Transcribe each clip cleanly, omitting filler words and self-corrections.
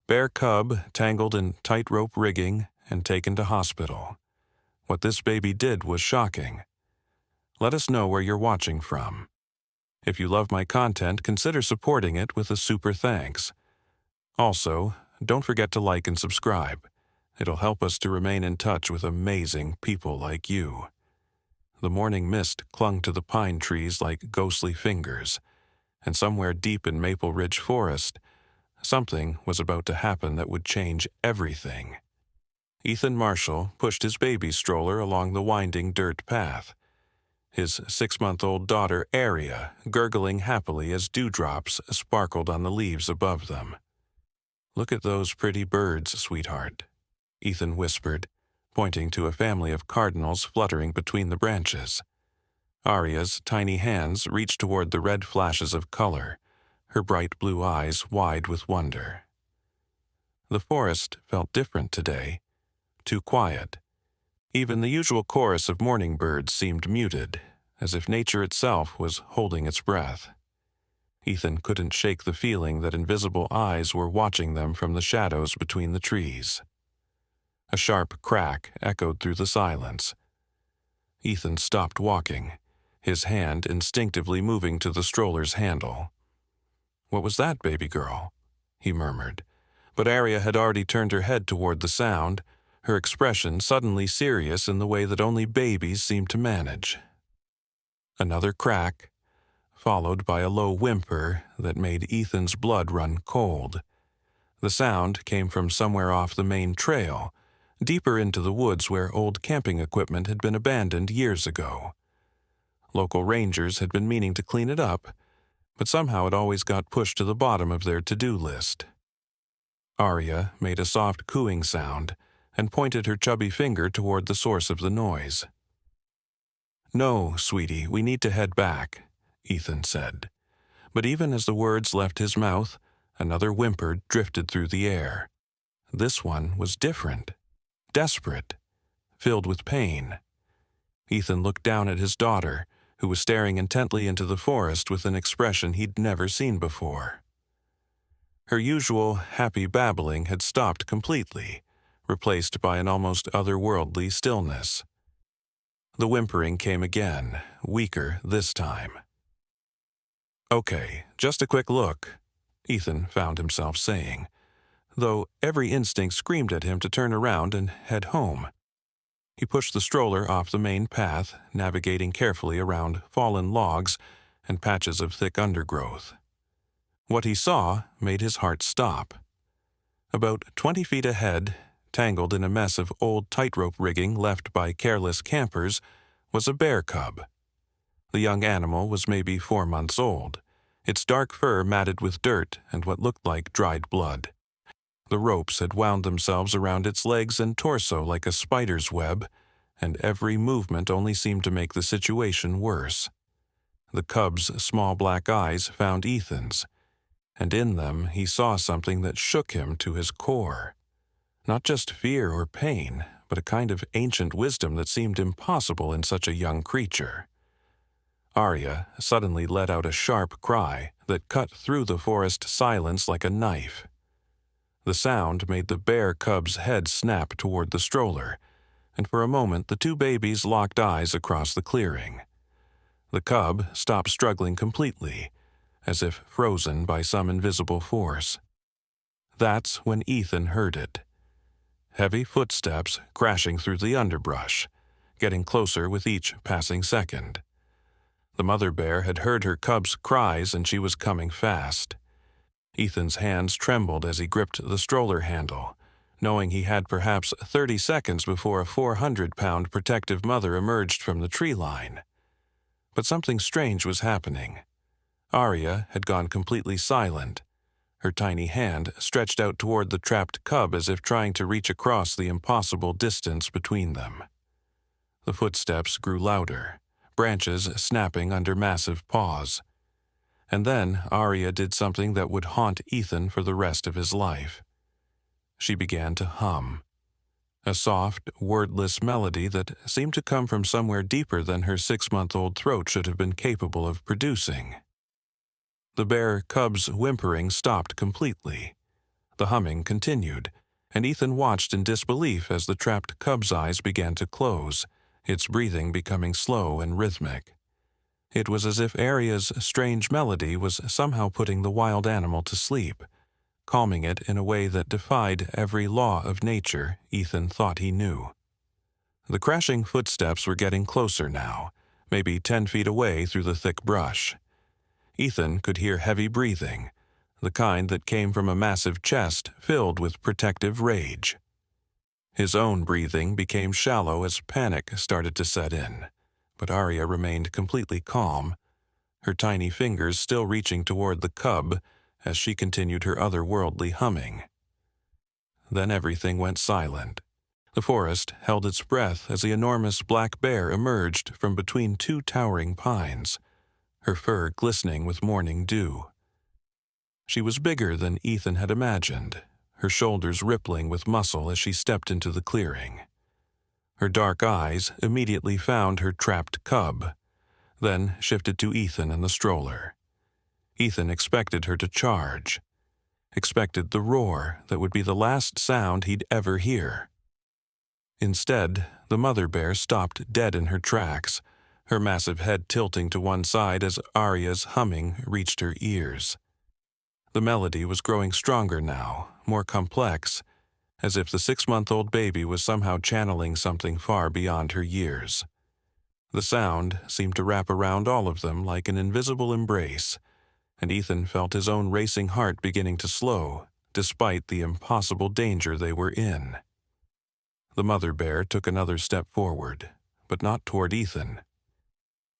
Bear cub tangled in tightrope rigging and taken to hospital. What this baby did was shocking. Let us know where you're watching from. If you love my content, consider supporting it with a super thanks. Also, don't forget to like and subscribe. It'll help us to remain in touch with amazing people like you. The morning mist clung to the pine trees like ghostly fingers, and somewhere deep in Maple Ridge Forest, something was about to happen that would change everything. Ethan Marshall pushed his baby stroller along the winding dirt path, his 6-month-old daughter Aria gurgling happily as dewdrops sparkled on the leaves above them. "Look at those pretty birds, sweetheart," Ethan whispered, pointing to a family of cardinals fluttering between the branches. Aria's tiny hands reached toward the red flashes of color, her bright blue eyes wide with wonder. The forest felt different today, too quiet. Even the usual chorus of morning birds seemed muted, as if nature itself was holding its breath. Ethan couldn't shake the feeling that invisible eyes were watching them from the shadows between the trees. A sharp crack echoed through the silence. Ethan stopped walking, his hand instinctively moving to the stroller's handle. "What was that, baby girl?" he murmured, but Aria had already turned her head toward the sound, her expression suddenly serious in the way that only babies seem to manage. Another crack, followed by a low whimper that made Ethan's blood run cold. The sound came from somewhere off the main trail, deeper into the woods where old camping equipment had been abandoned years ago. Local rangers had been meaning to clean it up, but somehow it always got pushed to the bottom of their to-do list. Aria made a soft cooing sound and pointed her chubby finger toward the source of the noise. "No, sweetie, we need to head back," Ethan said. But even as the words left his mouth, another whimper drifted through the air. This one was different, desperate, filled with pain. Ethan looked down at his daughter, who was staring intently into the forest with an expression he'd never seen before. Her usual happy babbling had stopped completely, replaced by an almost otherworldly stillness. The whimpering came again, weaker this time. "Okay, just a quick look," Ethan found himself saying, though every instinct screamed at him to turn around and head home. He pushed the stroller off the main path, navigating carefully around fallen logs and patches of thick undergrowth. What he saw made his heart stop. About 20 feet ahead, tangled in a mess of old tightrope rigging left by careless campers, was a bear cub. The young animal was maybe 4 months old, its dark fur matted with dirt and what looked like dried blood. The ropes had wound themselves around its legs and torso like a spider's web, and every movement only seemed to make the situation worse. The cub's small black eyes found Ethan's, and in them he saw something that shook him to his core. Not just fear or pain, but a kind of ancient wisdom that seemed impossible in such a young creature. Aria suddenly let out a sharp cry that cut through the forest silence like a knife. The sound made the bear cub's head snap toward the stroller, and for a moment the two babies locked eyes across the clearing. The cub stopped struggling completely, as if frozen by some invisible force. That's when Ethan heard it. Heavy footsteps crashing through the underbrush, getting closer with each passing second. The mother bear had heard her cub's cries and she was coming fast. Ethan's hands trembled as he gripped the stroller handle, knowing he had perhaps 30 seconds before a 400-pound protective mother emerged from the tree line. But something strange was happening. Aria had gone completely silent, her tiny hand stretched out toward the trapped cub as if trying to reach across the impossible distance between them. The footsteps grew louder, branches snapping under massive paws. And then Aria did something that would haunt Ethan for the rest of his life. She began to hum, a soft, wordless melody that seemed to come from somewhere deeper than her 6-month-old throat should have been capable of producing. The bear cub's whimpering stopped completely. The humming continued, and Ethan watched in disbelief as the trapped cub's eyes began to close, its breathing becoming slow and rhythmic. It was as if Aria's strange melody was somehow putting the wild animal to sleep, calming it in a way that defied every law of nature Ethan thought he knew. The crashing footsteps were getting closer now, maybe 10 feet away through the thick brush. Ethan could hear heavy breathing, the kind that came from a massive chest filled with protective rage. His own breathing became shallow as panic started to set in, but Aria remained completely calm, her tiny fingers still reaching toward the cub as she continued her otherworldly humming. Then everything went silent. The forest held its breath as the enormous black bear emerged from between 2 towering pines, her fur glistening with morning dew. She was bigger than Ethan had imagined, her shoulders rippling with muscle as she stepped into the clearing. Her dark eyes immediately found her trapped cub, then shifted to Ethan and the stroller. Ethan expected her to charge, expected the roar that would be the last sound he'd ever hear. Instead, the mother bear stopped dead in her tracks, her massive head tilting to one side as Aria's humming reached her ears. The melody was growing stronger now, more complex, as if the 6-month-old baby was somehow channeling something far beyond her years. The sound seemed to wrap around all of them like an invisible embrace, and Ethan felt his own racing heart beginning to slow, despite the impossible danger they were in. The mother bear took another step forward, but not toward Ethan.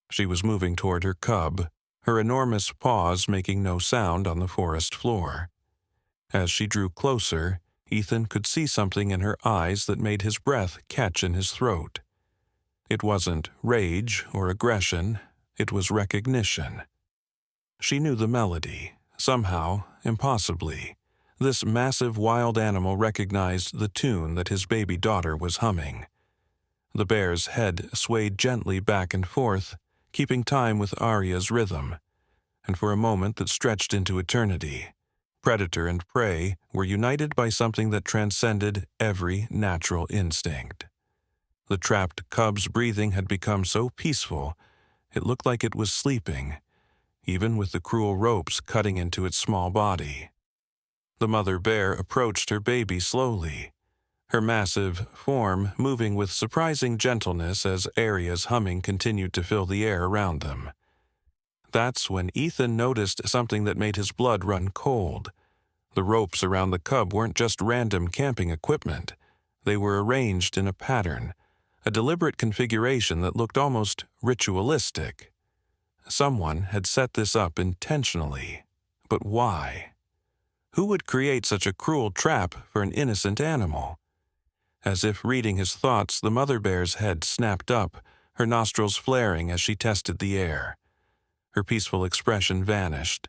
She was moving toward her cub, her enormous paws making no sound on the forest floor. As she drew closer, Ethan could see something in her eyes that made his breath catch in his throat. It wasn't rage or aggression, it was recognition. She knew the melody. Somehow, impossibly, this massive wild animal recognized the tune that his baby daughter was humming. The bear's head swayed gently back and forth, keeping time with Aria's rhythm, and for a moment that stretched into eternity, predator and prey were united by something that transcended every natural instinct. The trapped cub's breathing had become so peaceful, it looked like it was sleeping, even with the cruel ropes cutting into its small body. The mother bear approached her baby slowly, her massive form moving with surprising gentleness as Aria's humming continued to fill the air around them. That's when Ethan noticed something that made his blood run cold. The ropes around the cub weren't just random camping equipment. They were arranged in a pattern, a deliberate configuration that looked almost ritualistic. Someone had set this up intentionally. But why? Who would create such a cruel trap for an innocent animal? As if reading his thoughts, the mother bear's head snapped up, her nostrils flaring as she tested the air. Her peaceful expression vanished,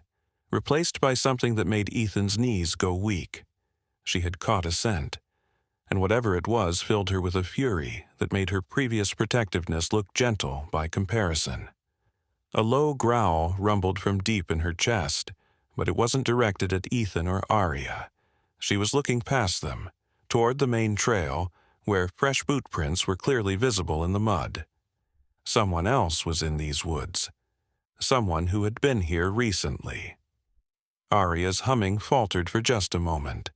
replaced by something that made Ethan's knees go weak. She had caught a scent, and whatever it was filled her with a fury that made her previous protectiveness look gentle by comparison. A low growl rumbled from deep in her chest, but it wasn't directed at Ethan or Aria. She was looking past them, toward the main trail, where fresh boot prints were clearly visible in the mud. Someone else was in these woods. Someone who had been here recently. Aria's humming faltered for just a moment,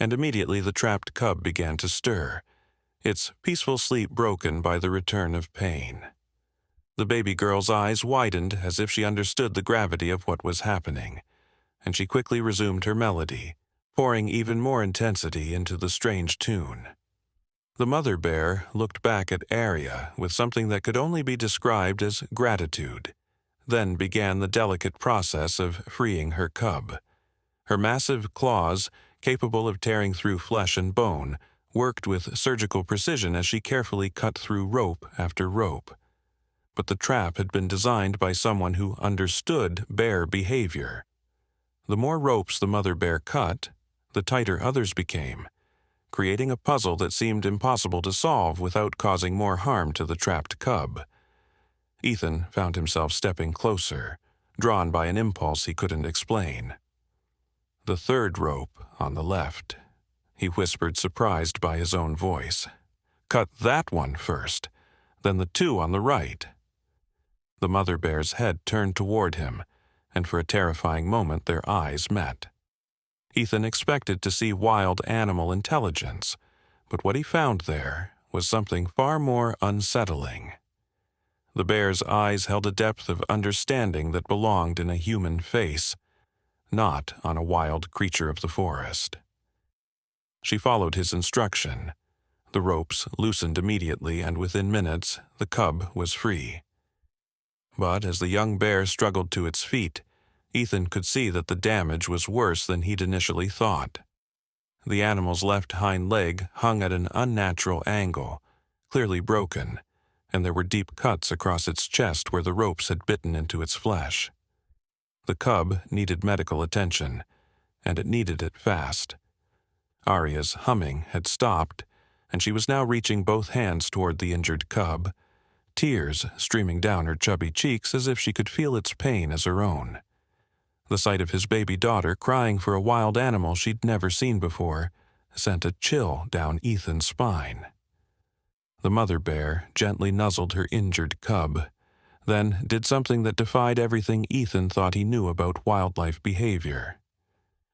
and immediately the trapped cub began to stir, its peaceful sleep broken by the return of pain. The baby girl's eyes widened as if she understood the gravity of what was happening, and she quickly resumed her melody, pouring even more intensity into the strange tune. The mother bear looked back at Aria with something that could only be described as gratitude, then began the delicate process of freeing her cub. Her massive claws, capable of tearing through flesh and bone, worked with surgical precision as she carefully cut through rope after rope. But the trap had been designed by someone who understood bear behavior. The more ropes the mother bear cut, the tighter others became, creating a puzzle that seemed impossible to solve without causing more harm to the trapped cub. Ethan found himself stepping closer, drawn by an impulse he couldn't explain. "The third rope on the left," he whispered, surprised by his own voice. "Cut that one first, then the two on the right." The mother bear's head turned toward him, and for a terrifying moment their eyes met. Ethan expected to see wild animal intelligence, but what he found there was something far more unsettling. The bear's eyes held a depth of understanding that belonged in a human face, not on a wild creature of the forest. She followed his instruction. The ropes loosened immediately, and within minutes the cub was free. But as the young bear struggled to its feet, Ethan could see that the damage was worse than he'd initially thought. The animal's left hind leg hung at an unnatural angle, clearly broken, and there were deep cuts across its chest where the ropes had bitten into its flesh. The cub needed medical attention, and it needed it fast. Arya's humming had stopped, and she was now reaching both hands toward the injured cub, tears streaming down her chubby cheeks as if she could feel its pain as her own. The sight of his baby daughter crying for a wild animal she'd never seen before sent a chill down Ethan's spine. The mother bear gently nuzzled her injured cub, then did something that defied everything Ethan thought he knew about wildlife behavior.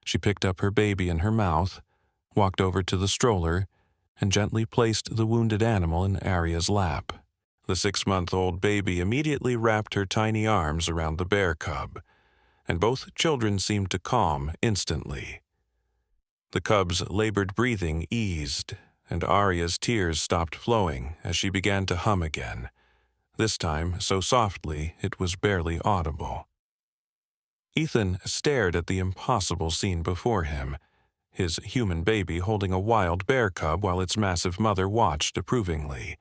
She picked up her baby in her mouth, walked over to the stroller, and gently placed the wounded animal in Arya's lap. The 6-month-old baby immediately wrapped her tiny arms around the bear cub, and both children seemed to calm instantly. The cub's labored breathing eased, and Arya's tears stopped flowing as she began to hum again, this time so softly it was barely audible. Ethan stared at the impossible scene before him, his human baby holding a wild bear cub while its massive mother watched approvingly,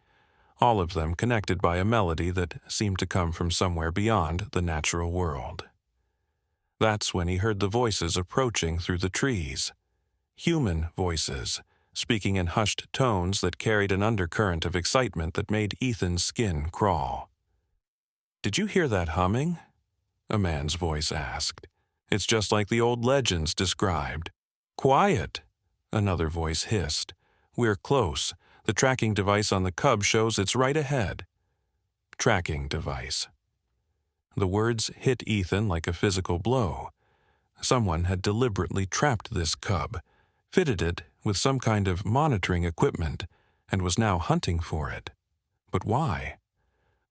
all of them connected by a melody that seemed to come from somewhere beyond the natural world. That's when he heard the voices approaching through the trees. Human voices, speaking in hushed tones that carried an undercurrent of excitement that made Ethan's skin crawl. "Did you hear that humming?" a man's voice asked. "It's just like the old legends described." "Quiet," another voice hissed. "We're close. The tracking device on the cub shows it's right ahead." Tracking device. The words hit Ethan like a physical blow. Someone had deliberately trapped this cub, fitted it with some kind of monitoring equipment, and was now hunting for it. But why?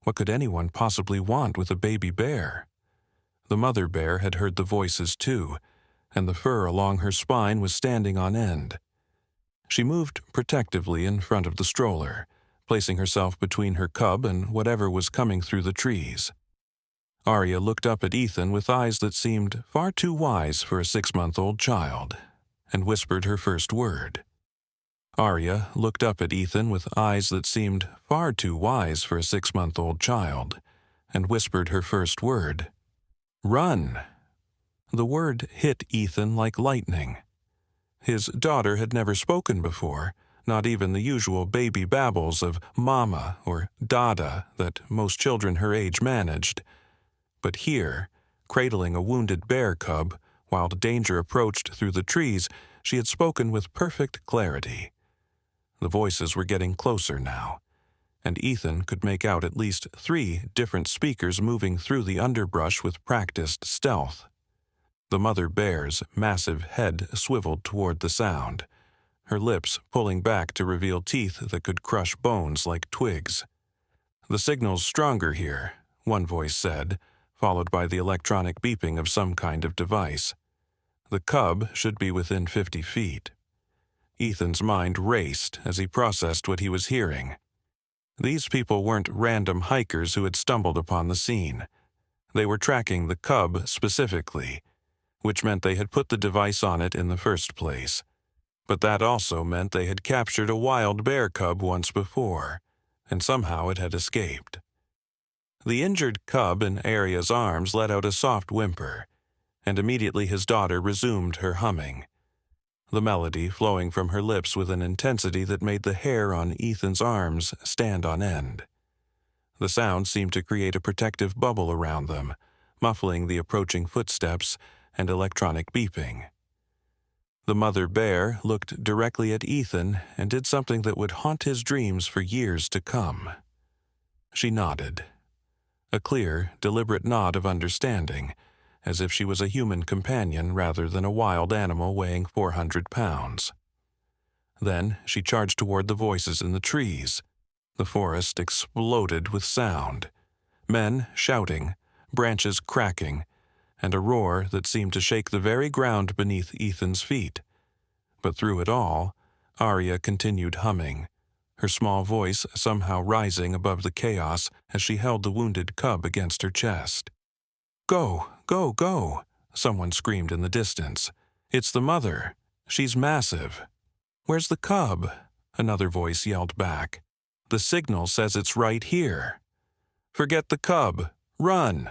What could anyone possibly want with a baby bear? The mother bear had heard the voices too, and the fur along her spine was standing on end. She moved protectively in front of the stroller, placing herself between her cub and whatever was coming through the trees. Arya looked up at Ethan with eyes that seemed far too wise for a 6-month-old child, and whispered her first word. Arya looked up at Ethan with eyes that seemed far too wise for a 6-month-old child, and whispered her first word. "Run!" The word hit Ethan like lightning. His daughter had never spoken before, not even the usual baby babbles of mama or dada that most children her age managed. But here, cradling a wounded bear cub, while danger approached through the trees, she had spoken with perfect clarity. The voices were getting closer now, and Ethan could make out at least 3 different speakers moving through the underbrush with practiced stealth. The mother bear's massive head swiveled toward the sound, her lips pulling back to reveal teeth that could crush bones like twigs. "The signal's stronger here," one voice said, followed by the electronic beeping of some kind of device. The cub should be within 50 feet. Ethan's mind raced as he processed what he was hearing. These people weren't random hikers who had stumbled upon the scene. They were tracking the cub specifically, which meant they had put the device on it in the first place. But that also meant they had captured a wild bear cub once before, and somehow it had escaped. The injured cub in Arya's arms let out a soft whimper, and immediately his daughter resumed her humming, the melody flowing from her lips with an intensity that made the hair on Ethan's arms stand on end. The sound seemed to create a protective bubble around them, muffling the approaching footsteps and electronic beeping. The mother bear looked directly at Ethan and did something that would haunt his dreams for years to come. She nodded. A clear, deliberate nod of understanding, as if she was a human companion rather than a wild animal weighing 400 pounds. Then she charged toward the voices in the trees. The forest exploded with sound. Men shouting, branches cracking, and a roar that seemed to shake the very ground beneath Ethan's feet. But through it all, Arya continued humming, her small voice somehow rising above the chaos as she held the wounded cub against her chest. "Go, go, go!" someone screamed in the distance. "It's the mother. She's massive." "Where's the cub?" another voice yelled back. "The signal says it's right here." "Forget the cub. Run!"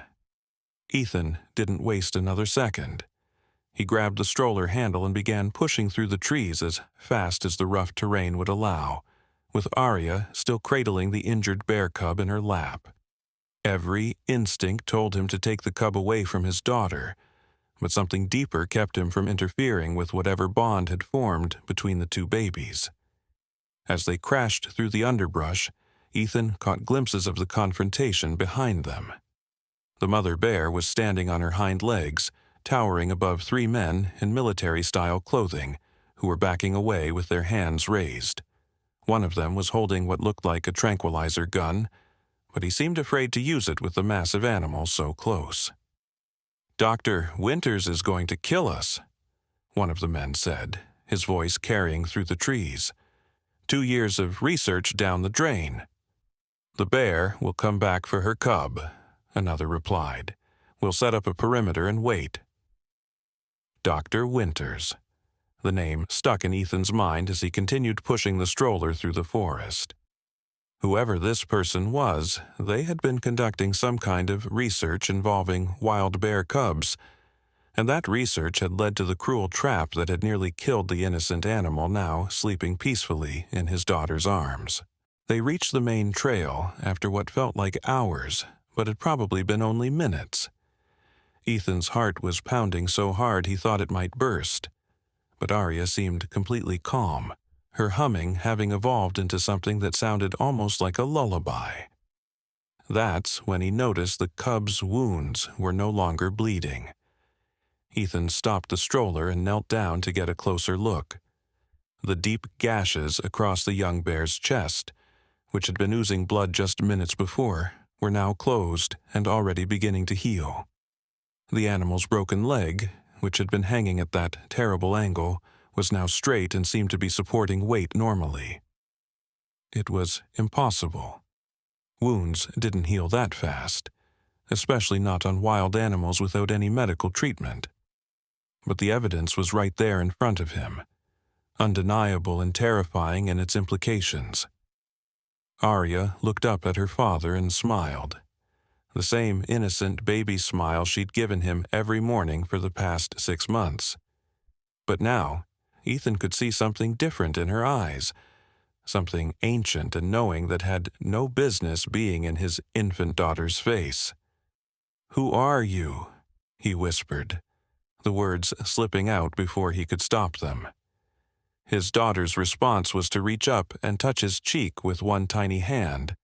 Ethan didn't waste another second. He grabbed the stroller handle and began pushing through the trees as fast as the rough terrain would allow, with Arya still cradling the injured bear cub in her lap. Every instinct told him to take the cub away from his daughter, but something deeper kept him from interfering with whatever bond had formed between the two babies. As they crashed through the underbrush, Ethan caught glimpses of the confrontation behind them. The mother bear was standing on her hind legs, towering above three men in military-style clothing, who were backing away with their hands raised. One of them was holding what looked like a tranquilizer gun, but he seemed afraid to use it with the massive animal so close. "Dr. Winters is going to kill us," one of the men said, his voice carrying through the trees. 2 years of research down the drain." "The bear will come back for her cub," another replied. "We'll set up a perimeter and wait." Dr. Winters. The name stuck in Ethan's mind as he continued pushing the stroller through the forest. Whoever this person was, they had been conducting some kind of research involving wild bear cubs, and that research had led to the cruel trap that had nearly killed the innocent animal now sleeping peacefully in his daughter's arms. They reached the main trail after what felt like hours, but had probably been only minutes. Ethan's heart was pounding so hard he thought it might burst, but Arya seemed completely calm, her humming having evolved into something that sounded almost like a lullaby. That's when he noticed the cub's wounds were no longer bleeding. Ethan stopped the stroller and knelt down to get a closer look. The deep gashes across the young bear's chest, which had been oozing blood just minutes before, were now closed and already beginning to heal. The animal's broken leg, which had been hanging at that terrible angle, was now straight and seemed to be supporting weight normally. It was impossible. Wounds didn't heal that fast, especially not on wild animals without any medical treatment. But the evidence was right there in front of him, undeniable and terrifying in its implications. Arya looked up at her father and smiled, the same innocent baby smile she'd given him every morning for the past 6 months. But now, Ethan could see something different in her eyes, something ancient and knowing that had no business being in his infant daughter's face. "Who are you?" he whispered, the words slipping out before he could stop them. His daughter's response was to reach up and touch his cheek with one tiny hand,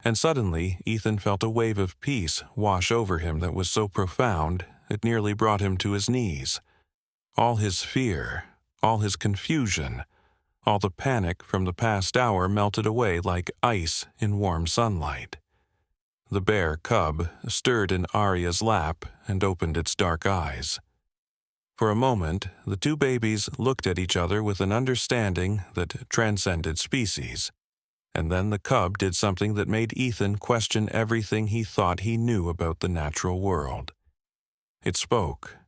and suddenly Ethan felt a wave of peace wash over him that was so profound it nearly brought him to his knees. All his fear, all his confusion, all the panic from the past hour melted away like ice in warm sunlight. The bear cub stirred in Arya's lap and opened its dark eyes. For a moment, the two babies looked at each other with an understanding that transcended species, and then the cub did something that made Ethan question everything he thought he knew about the natural world. It spoke,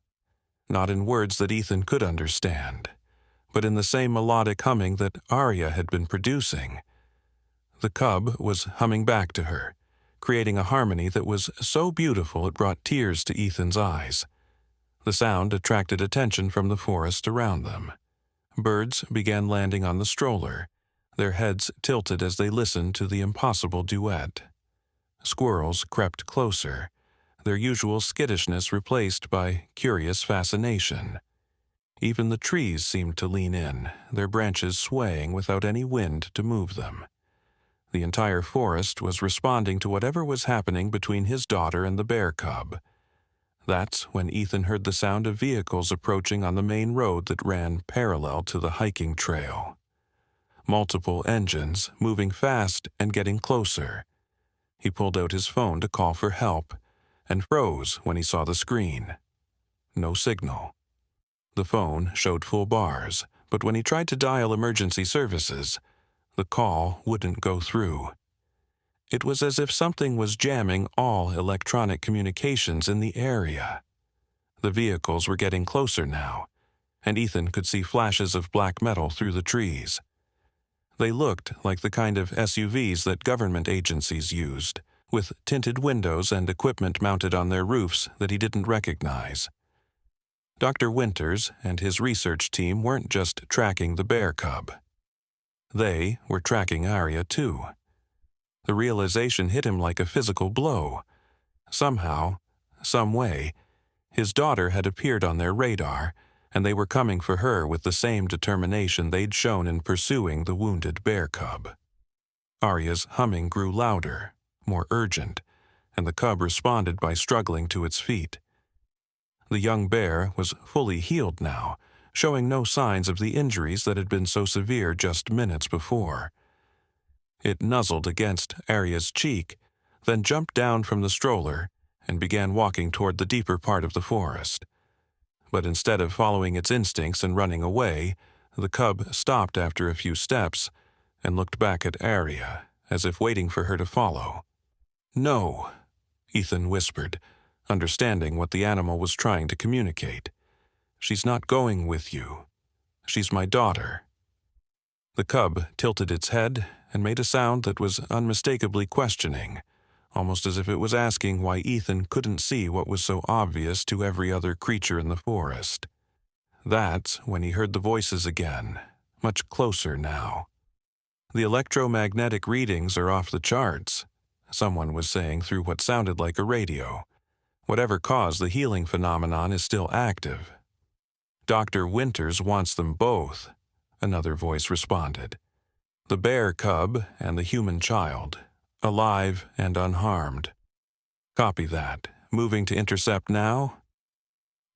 not in words that Ethan could understand, but in the same melodic humming that Arya had been producing. The cub was humming back to her, creating a harmony that was so beautiful it brought tears to Ethan's eyes. The sound attracted attention from the forest around them. Birds began landing on the stroller, their heads tilted as they listened to the impossible duet. Squirrels crept closer, their usual skittishness replaced by curious fascination. Even the trees seemed to lean in, their branches swaying without any wind to move them. The entire forest was responding to whatever was happening between his daughter and the bear cub. That's when Ethan heard the sound of vehicles approaching on the main road that ran parallel to the hiking trail. Multiple engines, moving fast and getting closer. He pulled out his phone to call for help, and froze when he saw the screen. No signal. The phone showed full bars, but when he tried to dial emergency services, the call wouldn't go through. It was as if something was jamming all electronic communications in the area. The vehicles were getting closer now, and Ethan could see flashes of black metal through the trees. They looked like the kind of SUVs that government agencies used, with tinted windows and equipment mounted on their roofs that he didn't recognize. Dr. Winters and his research team weren't just tracking the bear cub. They were tracking Arya too. The realization hit him like a physical blow. Somehow, some way, his daughter had appeared on their radar, and they were coming for her with the same determination they'd shown in pursuing the wounded bear cub. Arya's humming grew louder, more urgent, and the cub responded by struggling to its feet. The young bear was fully healed now, showing no signs of the injuries that had been so severe just minutes before. It nuzzled against Arya's cheek, then jumped down from the stroller and began walking toward the deeper part of the forest. But instead of following its instincts and running away, the cub stopped after a few steps and looked back at Arya, as if waiting for her to follow. "No," Ethan whispered, understanding what the animal was trying to communicate. "She's not going with you. She's my daughter." The cub tilted its head and made a sound that was unmistakably questioning, almost as if it was asking why Ethan couldn't see what was so obvious to every other creature in the forest. That's when he heard the voices again, much closer now. "The electromagnetic readings are off the charts," someone was saying through what sounded like a radio. "Whatever caused the healing phenomenon is still active." "Dr. Winters wants them both," another voice responded. "The bear cub and the human child, alive and unharmed." "Copy that. Moving to intercept now?"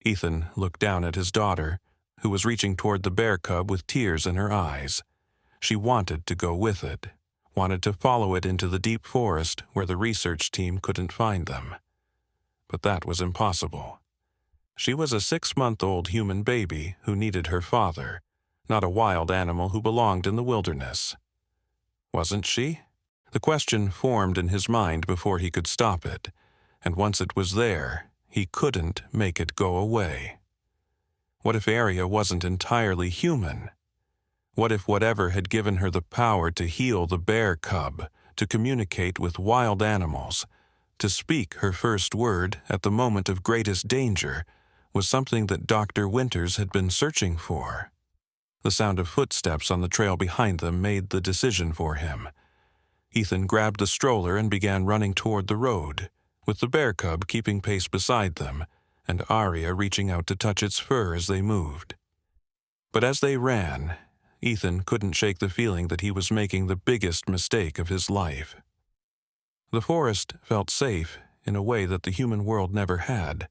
Ethan looked down at his daughter, who was reaching toward the bear cub with tears in her eyes. She wanted to go with it, wanted to follow it into the deep forest where the research team couldn't find them. But that was impossible. She was a 6-month-old human baby who needed her father, not a wild animal who belonged in the wilderness. Wasn't she? The question formed in his mind before he could stop it, and once it was there, he couldn't make it go away. What if Arya wasn't entirely human? What if whatever had given her the power to heal the bear cub, to communicate with wild animals, to speak her first word at the moment of greatest danger, was something that Dr. Winters had been searching for? The sound of footsteps on the trail behind them made the decision for him. Ethan grabbed the stroller and began running toward the road, with the bear cub keeping pace beside them, and Arya reaching out to touch its fur as they moved. But as they ran, Ethan couldn't shake the feeling that he was making the biggest mistake of his life. The forest felt safe in a way that the human world never had,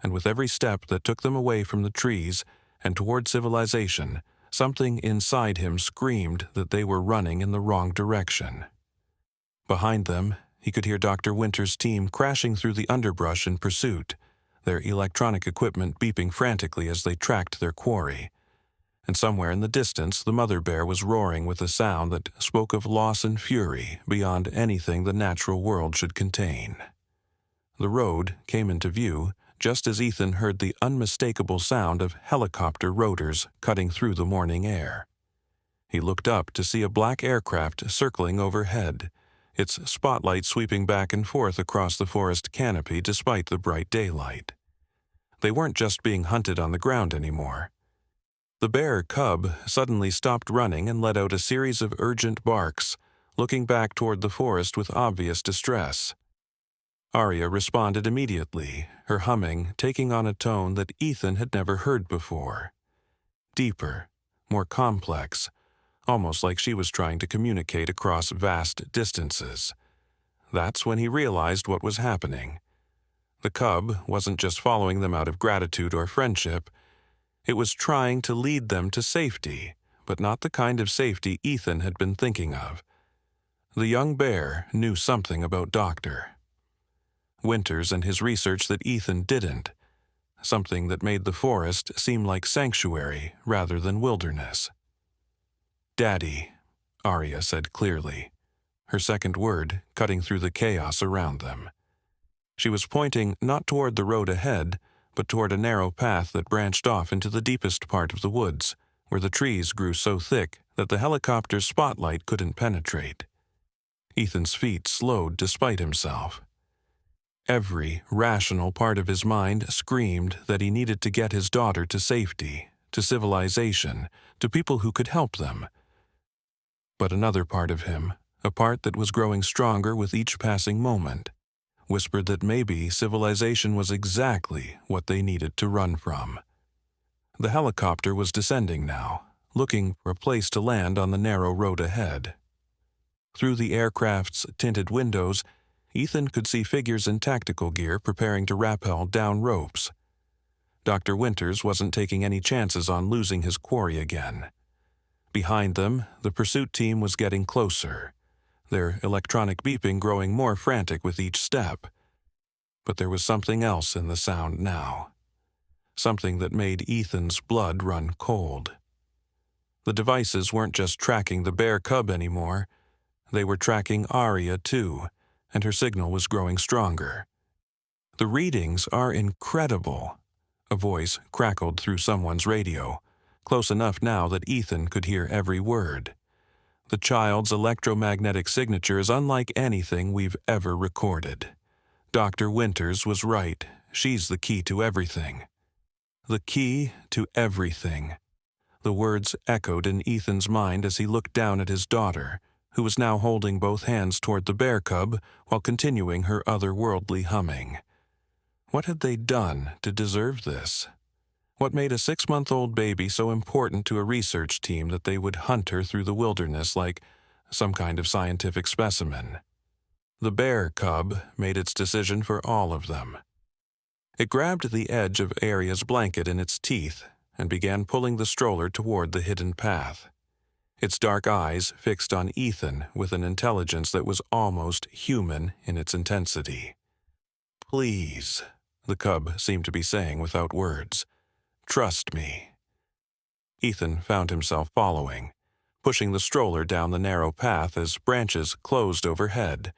and with every step that took them away from the trees and toward civilization, something inside him screamed that they were running in the wrong direction. Behind them, he could hear Dr. Winters' team crashing through the underbrush in pursuit, their electronic equipment beeping frantically as they tracked their quarry. And somewhere in the distance, the mother bear was roaring with a sound that spoke of loss and fury beyond anything the natural world should contain. The road came into view just as Ethan heard the unmistakable sound of helicopter rotors cutting through the morning air. He looked up to see a black aircraft circling overhead, its spotlight sweeping back and forth across the forest canopy despite the bright daylight. They weren't just being hunted on the ground anymore. The bear cub suddenly stopped running and let out a series of urgent barks, looking back toward the forest with obvious distress. Arya responded immediately, her humming taking on a tone that Ethan had never heard before. deeper, more complex, almost like she was trying to communicate across vast distances. That's when he realized what was happening. The cub wasn't just following them out of gratitude or friendship. It was trying to lead them to safety, but not the kind of safety Ethan had been thinking of. The young bear knew something about Dr. Winters and his research that Ethan didn't, something that made the forest seem like sanctuary rather than wilderness. "Daddy," Arya said clearly, her second word cutting through the chaos around them. She was pointing not toward the road ahead, but toward a narrow path that branched off into the deepest part of the woods, where the trees grew so thick that the helicopter's spotlight couldn't penetrate. Ethan's feet slowed despite himself. Every rational part of his mind screamed that he needed to get his daughter to safety, to civilization, to people who could help them. But another part of him, a part that was growing stronger with each passing moment, whispered that maybe civilization was exactly what they needed to run from. The helicopter was descending now, looking for a place to land on the narrow road ahead. Through the aircraft's tinted windows, Ethan could see figures in tactical gear preparing to rappel down ropes. Dr. Winters wasn't taking any chances on losing his quarry again. Behind them, the pursuit team was getting closer, their electronic beeping growing more frantic with each step. But there was something else in the sound now, something that made Ethan's blood run cold. The devices weren't just tracking the bear cub anymore. They were tracking Arya too, and her signal was growing stronger. "The readings are incredible," a voice crackled through someone's radio, close enough now that Ethan could hear every word. "The child's electromagnetic signature is unlike anything we've ever recorded. Dr. Winters was right. She's the key to everything." The key to everything. The words echoed in Ethan's mind as he looked down at his daughter, who was now holding both hands toward the bear cub while continuing her otherworldly humming. What had they done to deserve this? What made a 6-month-old baby so important to a research team that they would hunt her through the wilderness like some kind of scientific specimen? The bear cub made its decision for all of them. It grabbed the edge of Arya's blanket in its teeth and began pulling the stroller toward the hidden path. Its dark eyes fixed on Ethan with an intelligence that was almost human in its intensity. "Please," the cub seemed to be saying without words. "Trust me." Ethan found himself following, pushing the stroller down the narrow path as branches closed overhead,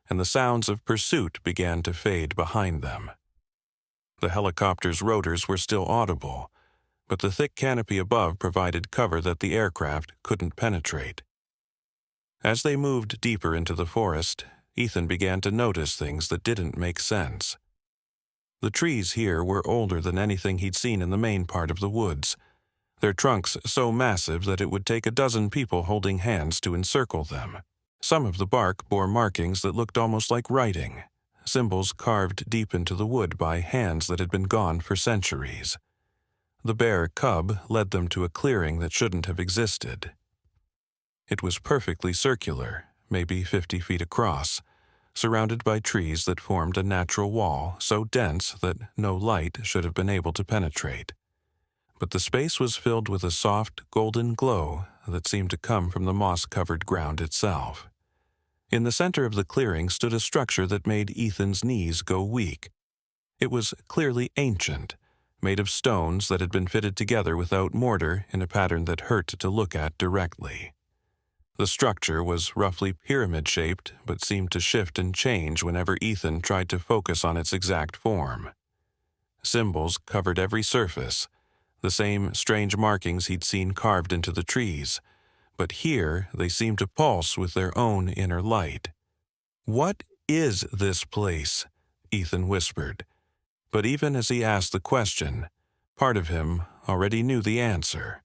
and the sounds of pursuit began to fade behind them. The helicopter's rotors were still audible, but the thick canopy above provided cover that the aircraft couldn't penetrate. As they moved deeper into the forest, Ethan began to notice things that didn't make sense. The trees here were older than anything he'd seen in the main part of the woods, their trunks so massive that it would take a dozen people holding hands to encircle them. Some of the bark bore markings that looked almost like writing, symbols carved deep into the wood by hands that had been gone for centuries. The bear cub led them to a clearing that shouldn't have existed. It was perfectly circular, maybe 50 feet across, surrounded by trees that formed a natural wall so dense that no light should have been able to penetrate. But the space was filled with a soft, golden glow that seemed to come from the moss-covered ground itself. In the center of the clearing stood a structure that made Ethan's knees go weak. It was clearly ancient, made of stones that had been fitted together without mortar in a pattern that hurt to look at directly. The structure was roughly pyramid-shaped, but seemed to shift and change whenever Ethan tried to focus on its exact form. Symbols covered every surface, the same strange markings he'd seen carved into the trees, but here they seemed to pulse with their own inner light. "What is this place?" Ethan whispered. But even as he asked the question, part of him already knew the answer.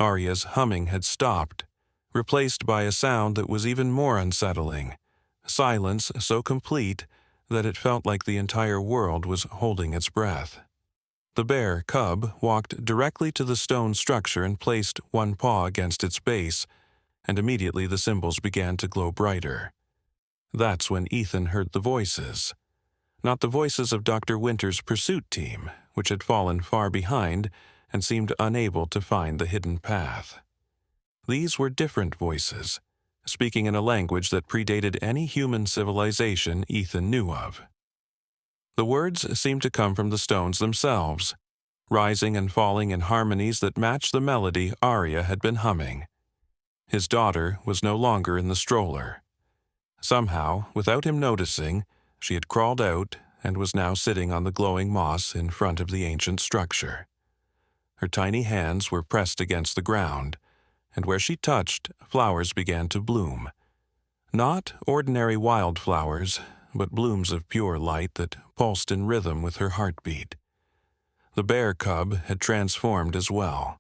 Arya's humming had stopped, replaced by a sound that was even more unsettling, silence so complete that it felt like the entire world was holding its breath. The bear cub walked directly to the stone structure and placed one paw against its base, and immediately the symbols began to glow brighter. That's when Ethan heard the voices. Not the voices of Dr. Winter's pursuit team, which had fallen far behind and seemed unable to find the hidden path. These were different voices, speaking in a language that predated any human civilization Ethan knew of. The words seemed to come from the stones themselves, rising and falling in harmonies that matched the melody Arya had been humming. His daughter was no longer in the stroller. Somehow, without him noticing, she had crawled out and was now sitting on the glowing moss in front of the ancient structure. Her tiny hands were pressed against the ground, and where she touched, flowers began to bloom. Not ordinary wildflowers, but blooms of pure light that pulsed in rhythm with her heartbeat. The bear cub had transformed as well.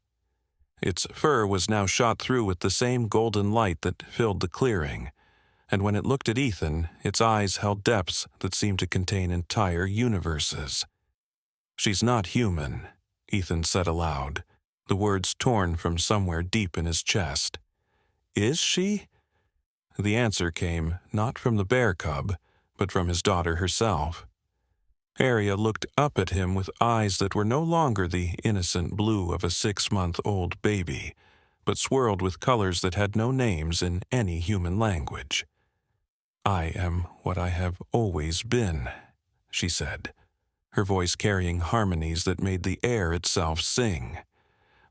Its fur was now shot through with the same golden light that filled the clearing, and when it looked at Ethan, its eyes held depths that seemed to contain entire universes. "She's not human," Ethan said aloud, the words torn from somewhere deep in his chest. "Is she?" The answer came not from the bear cub, but from his daughter herself. Arya looked up at him with eyes that were no longer the innocent blue of a 6-month-old baby, but swirled with colors that had no names in any human language. "I am what I have always been," she said, her voice carrying harmonies that made the air itself sing.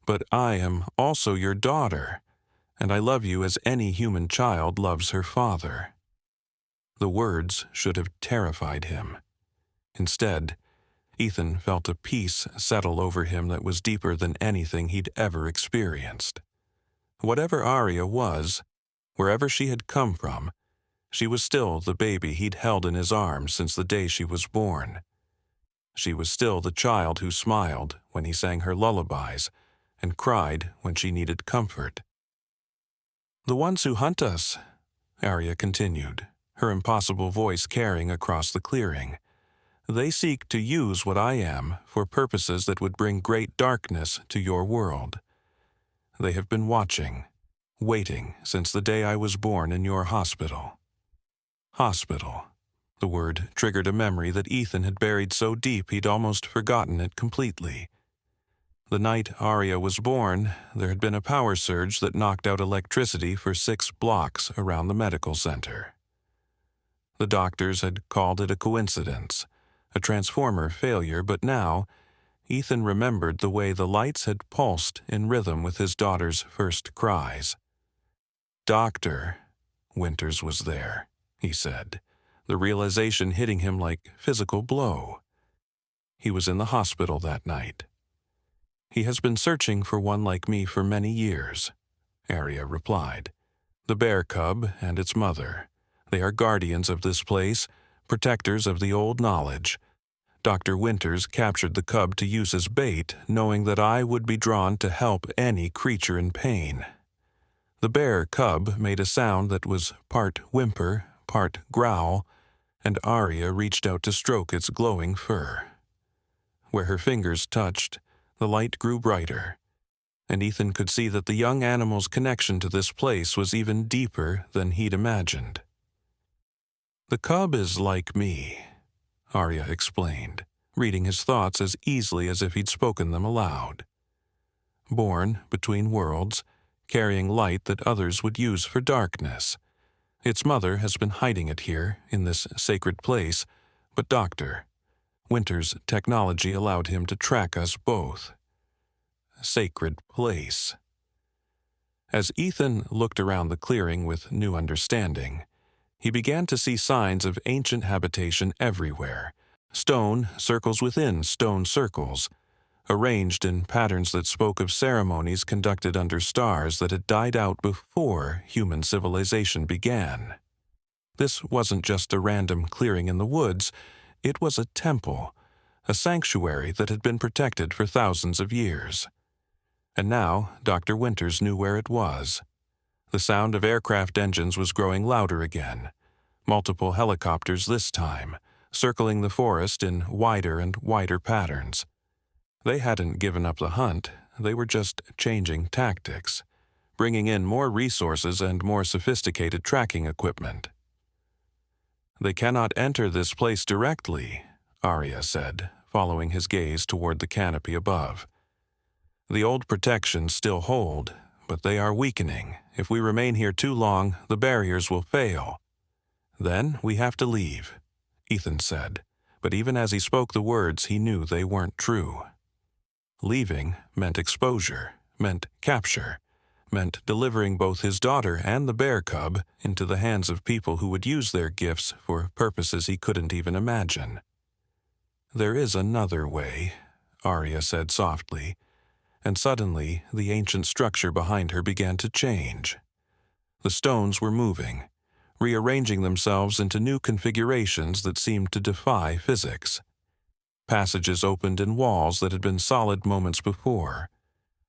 "But I am also your daughter, and I love you as any human child loves her father." The words should have terrified him. Instead, Ethan felt a peace settle over him that was deeper than anything he'd ever experienced. Whatever Arya was, wherever she had come from, she was still the baby he'd held in his arms since the day she was born. She was still the child who smiled when he sang her lullabies and cried when she needed comfort. "The ones who hunt us," Arya continued, her impossible voice carrying across the clearing, "they seek to use what I am for purposes that would bring great darkness to your world. They have been watching, waiting since the day I was born in your hospital." Hospital. The word triggered a memory that Ethan had buried so deep he'd almost forgotten it completely. The night Arya was born, there had been a power surge that knocked out electricity for 6 blocks around the medical center. The doctors had called it a coincidence, a transformer failure, but now Ethan remembered the way the lights had pulsed in rhythm with his daughter's first cries. "Doctor," Winters was there, he said, the realization hitting him like physical blow. He was in the hospital that night. "He has been searching for one like me for many years," Arya replied. "The bear cub and its mother. They are guardians of this place, protectors of the old knowledge. Dr. Winters captured the cub to use as bait, knowing that I would be drawn to help any creature in pain." The bear cub made a sound that was part whimper, part growl, and Arya reached out to stroke its glowing fur. Where her fingers touched, the light grew brighter, and Ethan could see that the young animal's connection to this place was even deeper than he'd imagined. "The cub is like me," Arya explained, reading his thoughts as easily as if he'd spoken them aloud. "Born between worlds, carrying light that others would use for darkness. Its mother has been hiding it here, in this sacred place, but Dr. Winter's technology allowed him to track us both." Sacred place. As Ethan looked around the clearing with new understanding, he began to see signs of ancient habitation everywhere, stone circles within stone circles, arranged in patterns that spoke of ceremonies conducted under stars that had died out before human civilization began. This wasn't just a random clearing in the woods, it was a temple, a sanctuary that had been protected for thousands of years. And now Dr. Winters knew where it was. The sound of aircraft engines was growing louder again, multiple helicopters this time, circling the forest in wider and wider patterns. They hadn't given up the hunt, they were just changing tactics, bringing in more resources and more sophisticated tracking equipment. "They cannot enter this place directly," Arya said, following his gaze toward the canopy above. "The old protections still hold, but they are weakening. If we remain here too long, the barriers will fail. Then we have to leave," Ethan said, but even as he spoke the words, he knew they weren't true. Leaving meant exposure, meant capture, meant delivering both his daughter and the bear cub into the hands of people who would use their gifts for purposes he couldn't even imagine. "There is another way," Arya said softly, and suddenly the ancient structure behind her began to change. The stones were moving, rearranging themselves into new configurations that seemed to defy physics. Passages opened in walls that had been solid moments before,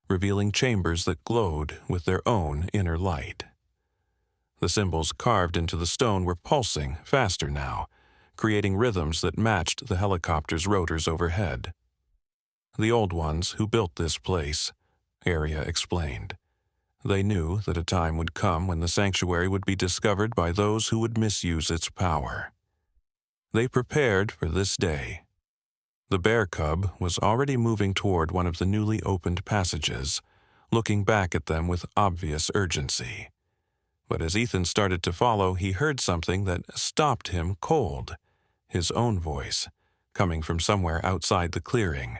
revealing chambers that glowed with their own inner light. The symbols carved into the stone were pulsing faster now, creating rhythms that matched the helicopter's rotors overhead. "The old ones who built this place," Arya explained. "They knew that a time would come when the sanctuary would be discovered by those who would misuse its power. They prepared for this day." The bear cub was already moving toward one of the newly opened passages, looking back at them with obvious urgency. But as Ethan started to follow, he heard something that stopped him cold, his own voice, coming from somewhere outside the clearing.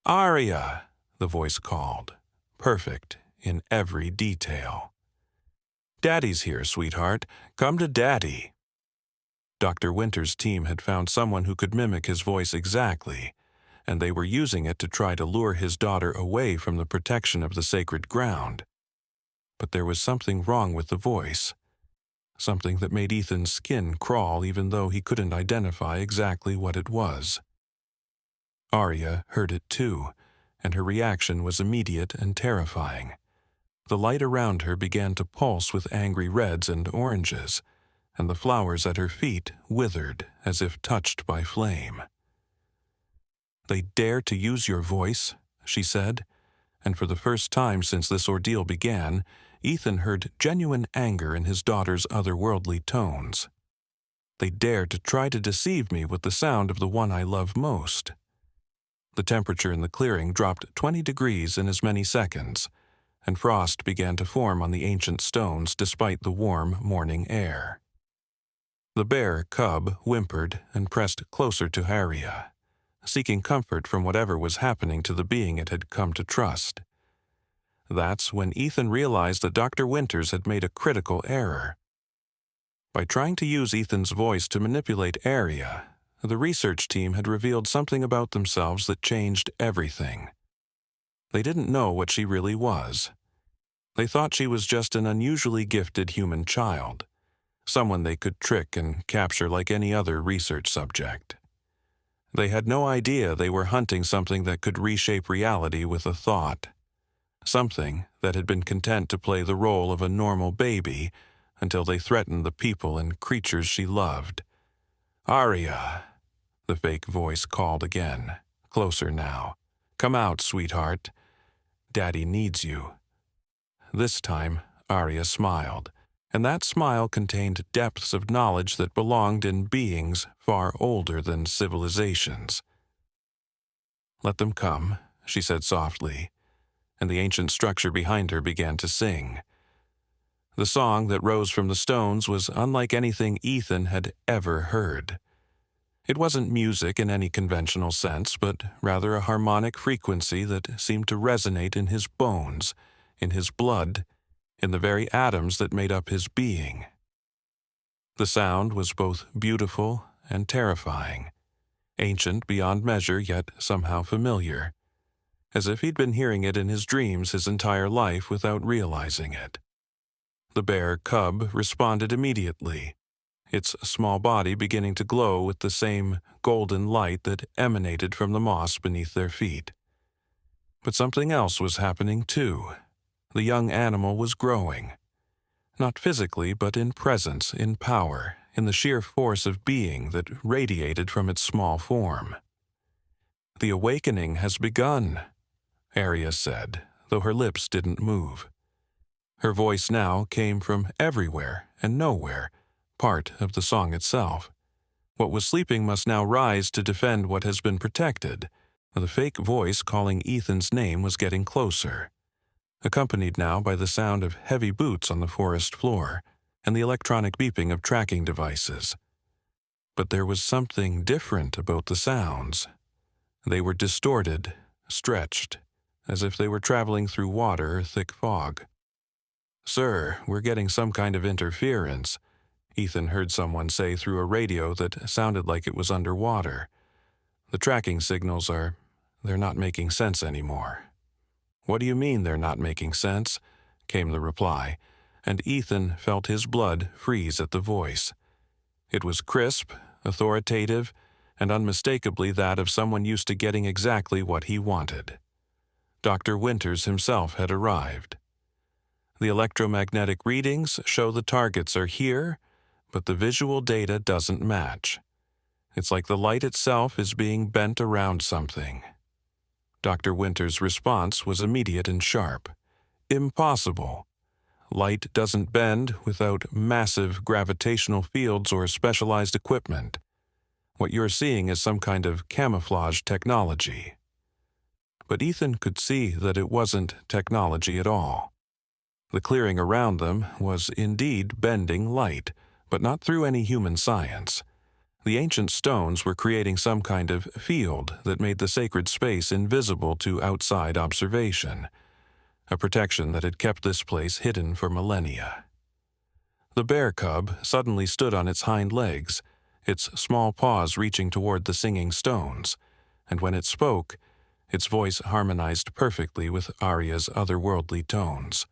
"Arya!" the voice called, perfect in every detail. "Daddy's here, sweetheart. Come to Daddy." Dr. Winter's team had found someone who could mimic his voice exactly, and they were using it to try to lure his daughter away from the protection of the sacred ground. But there was something wrong with the voice, something that made Ethan's skin crawl even though he couldn't identify exactly what it was. Arya heard it too, and her reaction was immediate and terrifying. The light around her began to pulse with angry reds and oranges, and the flowers at her feet withered as if touched by flame. "They dare to use your voice," she said, and for the first time since this ordeal began, Ethan heard genuine anger in his daughter's otherworldly tones. "They dare to try to deceive me with the sound of the one I love most." The temperature in the clearing dropped 20 degrees in as many seconds, and frost began to form on the ancient stones despite the warm morning air. The bear cub whimpered and pressed closer to Arya, seeking comfort from whatever was happening to the being it had come to trust. That's when Ethan realized that Dr. Winters had made a critical error. By trying to use Ethan's voice to manipulate Arya, the research team had revealed something about themselves that changed everything. They didn't know what she really was. They thought she was just an unusually gifted human child, someone they could trick and capture like any other research subject. They had no idea they were hunting something that could reshape reality with a thought, something that had been content to play the role of a normal baby until they threatened the people and creatures she loved. "Arya," the fake voice called again, closer now. "Come out, sweetheart. Daddy needs you." This time, Arya smiled, and that smile contained depths of knowledge that belonged in beings far older than civilizations. "Let them come," she said softly, and the ancient structure behind her began to sing. The song that rose from the stones was unlike anything Ethan had ever heard. It wasn't music in any conventional sense, but rather a harmonic frequency that seemed to resonate in his bones, in his blood, in the very atoms that made up his being. The sound was both beautiful and terrifying, ancient beyond measure yet somehow familiar, as if he'd been hearing it in his dreams his entire life without realizing it. The bear cub responded immediately, its small body beginning to glow with the same golden light that emanated from the moss beneath their feet. But something else was happening too. The young animal was growing. Not physically, but in presence, in power, in the sheer force of being that radiated from its small form. "The awakening has begun," Arya said, though her lips didn't move. Her voice now came from everywhere and nowhere, part of the song itself. What was sleeping must now rise to defend what has been protected. The fake voice calling Ethan's name was getting closer, accompanied now by the sound of heavy boots on the forest floor and the electronic beeping of tracking devices. But there was something different about the sounds. They were distorted, stretched, as if they were traveling through water or thick fog. "Sir, we're getting some kind of interference," Ethan heard someone say through a radio that sounded like it was underwater. "The tracking signals they're not making sense anymore." "What do you mean they're not making sense?" came the reply, and Ethan felt his blood freeze at the voice. It was crisp, authoritative, and unmistakably that of someone used to getting exactly what he wanted. Dr. Winters himself had arrived. "The electromagnetic readings show the targets are here, but the visual data doesn't match. It's like the light itself is being bent around something." Dr. Winters' response was immediate and sharp. "Impossible. Light doesn't bend without massive gravitational fields or specialized equipment. What you're seeing is some kind of camouflage technology." But Ethan could see that it wasn't technology at all. The clearing around them was indeed bending light, but not through any human science. The ancient stones were creating some kind of field that made the sacred space invisible to outside observation, a protection that had kept this place hidden for millennia. The bear cub suddenly stood on its hind legs, its small paws reaching toward the singing stones, and when it spoke, its voice harmonized perfectly with Arya's otherworldly tones.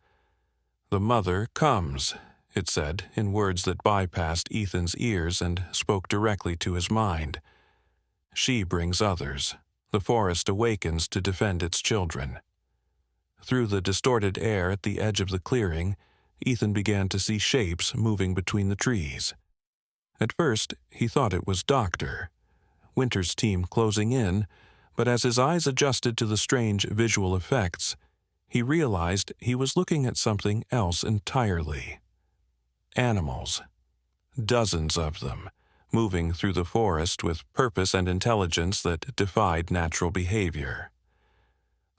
"The mother comes," it said in words that bypassed Ethan's ears and spoke directly to his mind. "She brings others. The forest awakens to defend its children." Through the distorted air at the edge of the clearing, Ethan began to see shapes moving between the trees. At first, he thought it was Doctor Winter's team closing in, but as his eyes adjusted to the strange visual effects, he realized he was looking at something else entirely. Animals. Dozens of them, moving through the forest with purpose and intelligence that defied natural behavior.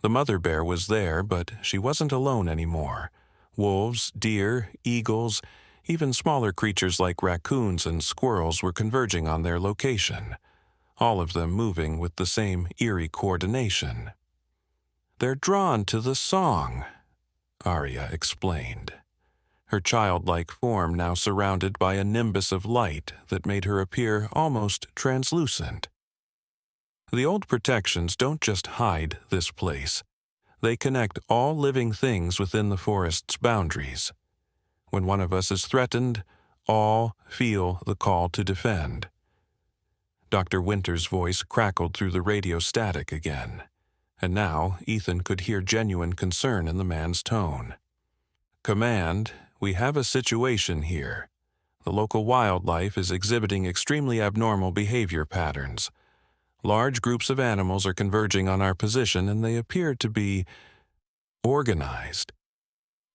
The mother bear was there, but she wasn't alone anymore. Wolves, deer, eagles, even smaller creatures like raccoons and squirrels were converging on their location, all of them moving with the same eerie coordination. "They're drawn to the song," Arya explained, her childlike form now surrounded by a nimbus of light that made her appear almost translucent. "The old protections don't just hide this place. They connect all living things within the forest's boundaries. When one of us is threatened, all feel the call to defend." Dr. Winters' voice crackled through the radio static again, and now Ethan could hear genuine concern in the man's tone. "Command, we have a situation here. The local wildlife is exhibiting extremely abnormal behavior patterns. Large groups of animals are converging on our position, and they appear to be organized."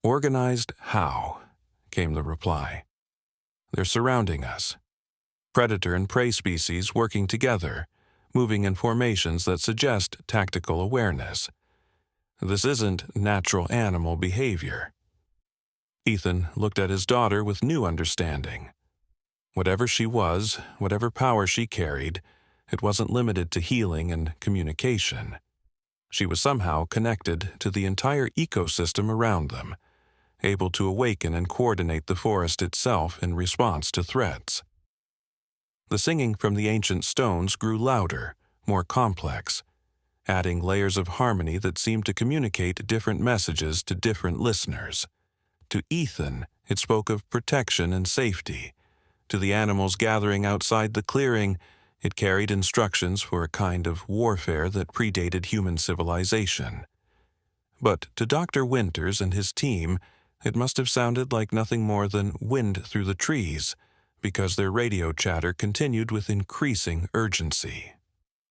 "Organized how?" came the reply. "They're surrounding us. Predator and prey species working together, moving in formations that suggest tactical awareness. This isn't natural animal behavior." Ethan looked at his daughter with new understanding. Whatever she was, whatever power she carried, it wasn't limited to healing and communication. She was somehow connected to the entire ecosystem around them, able to awaken and coordinate the forest itself in response to threats. The singing from the ancient stones grew louder, more complex, adding layers of harmony that seemed to communicate different messages to different listeners. To Ethan, it spoke of protection and safety. To the animals gathering outside the clearing, it carried instructions for a kind of warfare that predated human civilization. But to Dr. Winters and his team, it must have sounded like nothing more than wind through the trees, because their radio chatter continued with increasing urgency.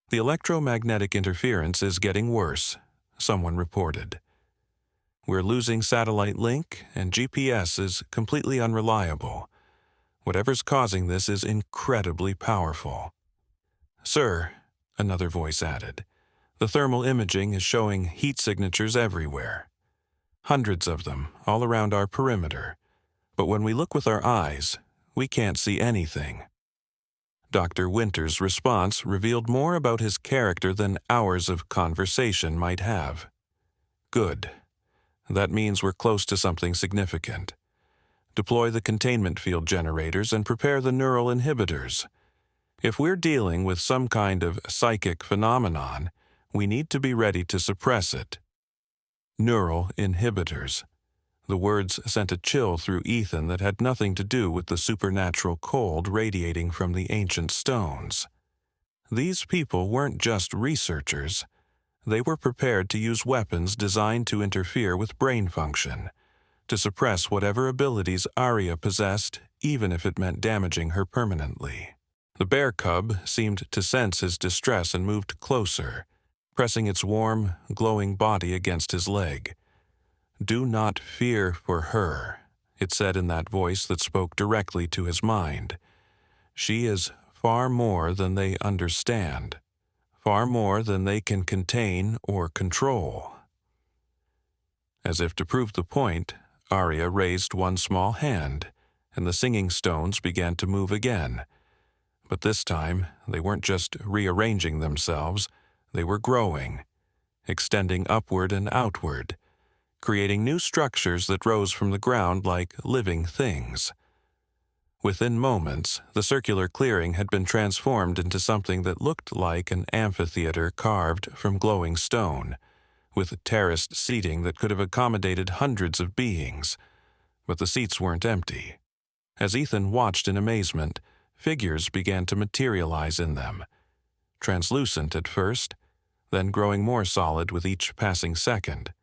The electromagnetic interference is getting worse, someone reported. We're losing satellite link, and GPS is completely unreliable. Whatever's causing this is incredibly powerful. Sir, another voice added, the thermal imaging is showing heat signatures everywhere. Hundreds of them, all around our perimeter. But when we look with our eyes, we can't see anything. Dr. Winter's response revealed more about his character than hours of conversation might have. Good. That means we're close to something significant. Deploy the containment field generators and prepare the neural inhibitors. If we're dealing with some kind of psychic phenomenon, we need to be ready to suppress it. Neural inhibitors. The words sent a chill through Ethan that had nothing to do with the supernatural cold radiating from the ancient stones. These people weren't just researchers. They were prepared to use weapons designed to interfere with brain function, to suppress whatever abilities Arya possessed, even if it meant damaging her permanently. The bear cub seemed to sense his distress and moved closer, pressing its warm, glowing body against his leg. Do not fear for her, it said in that voice that spoke directly to his mind. She is far more than they understand, far more than they can contain or control. As if to prove the point, Arya raised one small hand, and the singing stones began to move again. But this time, they weren't just rearranging themselves, they were growing, extending upward and outward, creating new structures that rose from the ground like living things. Within moments, the circular clearing had been transformed into something that looked like an amphitheater carved from glowing stone, with terraced seating that could have accommodated hundreds of beings. But the seats weren't empty. As Ethan watched in amazement, figures began to materialize in them, translucent at first, then growing more solid with each passing second.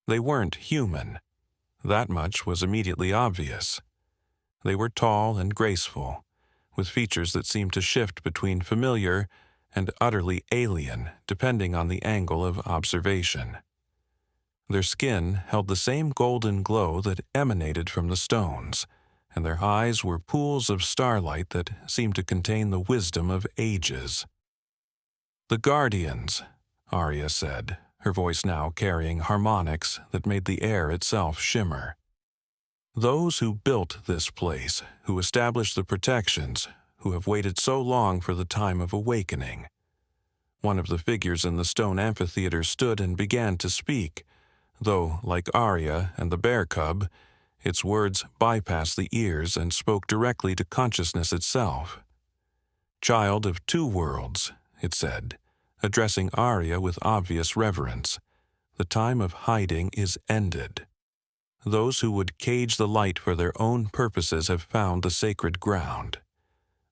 They weren't human. That much was immediately obvious. They were tall and graceful, with features that seemed to shift between familiar and utterly alien, depending on the angle of observation. Their skin held the same golden glow that emanated from the stones, and their eyes were pools of starlight that seemed to contain the wisdom of ages. "The Guardians," Arya said, her voice now carrying harmonics that made the air itself shimmer. "Those who built this place, who established the protections, who have waited so long for the time of awakening." One of the figures in the stone amphitheater stood and began to speak, though, like Arya and the bear cub, its words bypassed the ears and spoke directly to consciousness itself. "Child of two worlds," it said, addressing Arya with obvious reverence, "the time of hiding is ended. Those who would cage the light for their own purposes have found the sacred ground.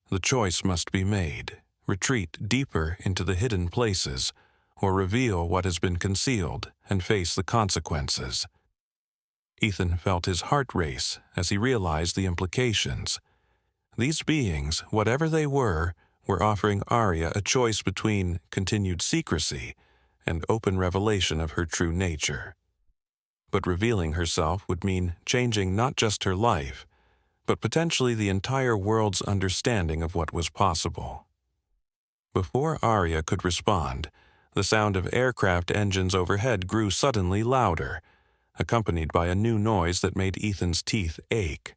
The choice must be made, retreat deeper into the hidden places, or reveal what has been concealed and face the consequences." Ethan felt his heart race as he realized the implications. These beings, whatever they were offering Arya a choice between continued secrecy and open revelation of her true nature. But revealing herself would mean changing not just her life, but potentially the entire world's understanding of what was possible. Before Arya could respond, the sound of aircraft engines overhead grew suddenly louder, accompanied by a new noise that made Ethan's teeth ache.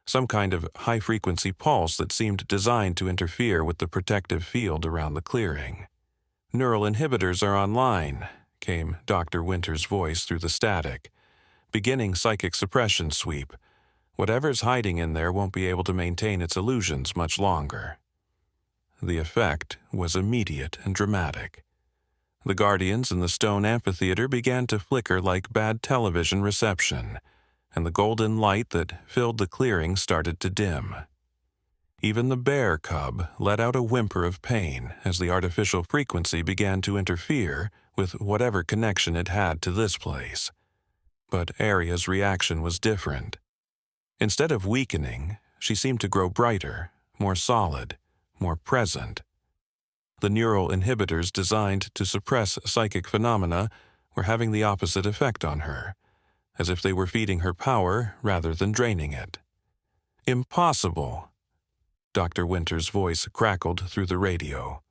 Some kind of high-frequency pulse that seemed designed to interfere with the protective field around the clearing. "Neural inhibitors are online," came Dr. Winter's voice through the static. "Beginning psychic suppression sweep. Whatever's hiding in there won't be able to maintain its illusions much longer." The effect was immediate and dramatic. The Guardians in the stone amphitheater began to flicker like bad television reception, and the golden light that filled the clearing started to dim. Even the bear cub let out a whimper of pain as the artificial frequency began to interfere with whatever connection it had to this place. But Arya's reaction was different. Instead of weakening, she seemed to grow brighter, more solid, more present. The neural inhibitors designed to suppress psychic phenomena were having the opposite effect on her, as if they were feeding her power rather than draining it. "Impossible!" Dr. Winter's voice crackled through the radio.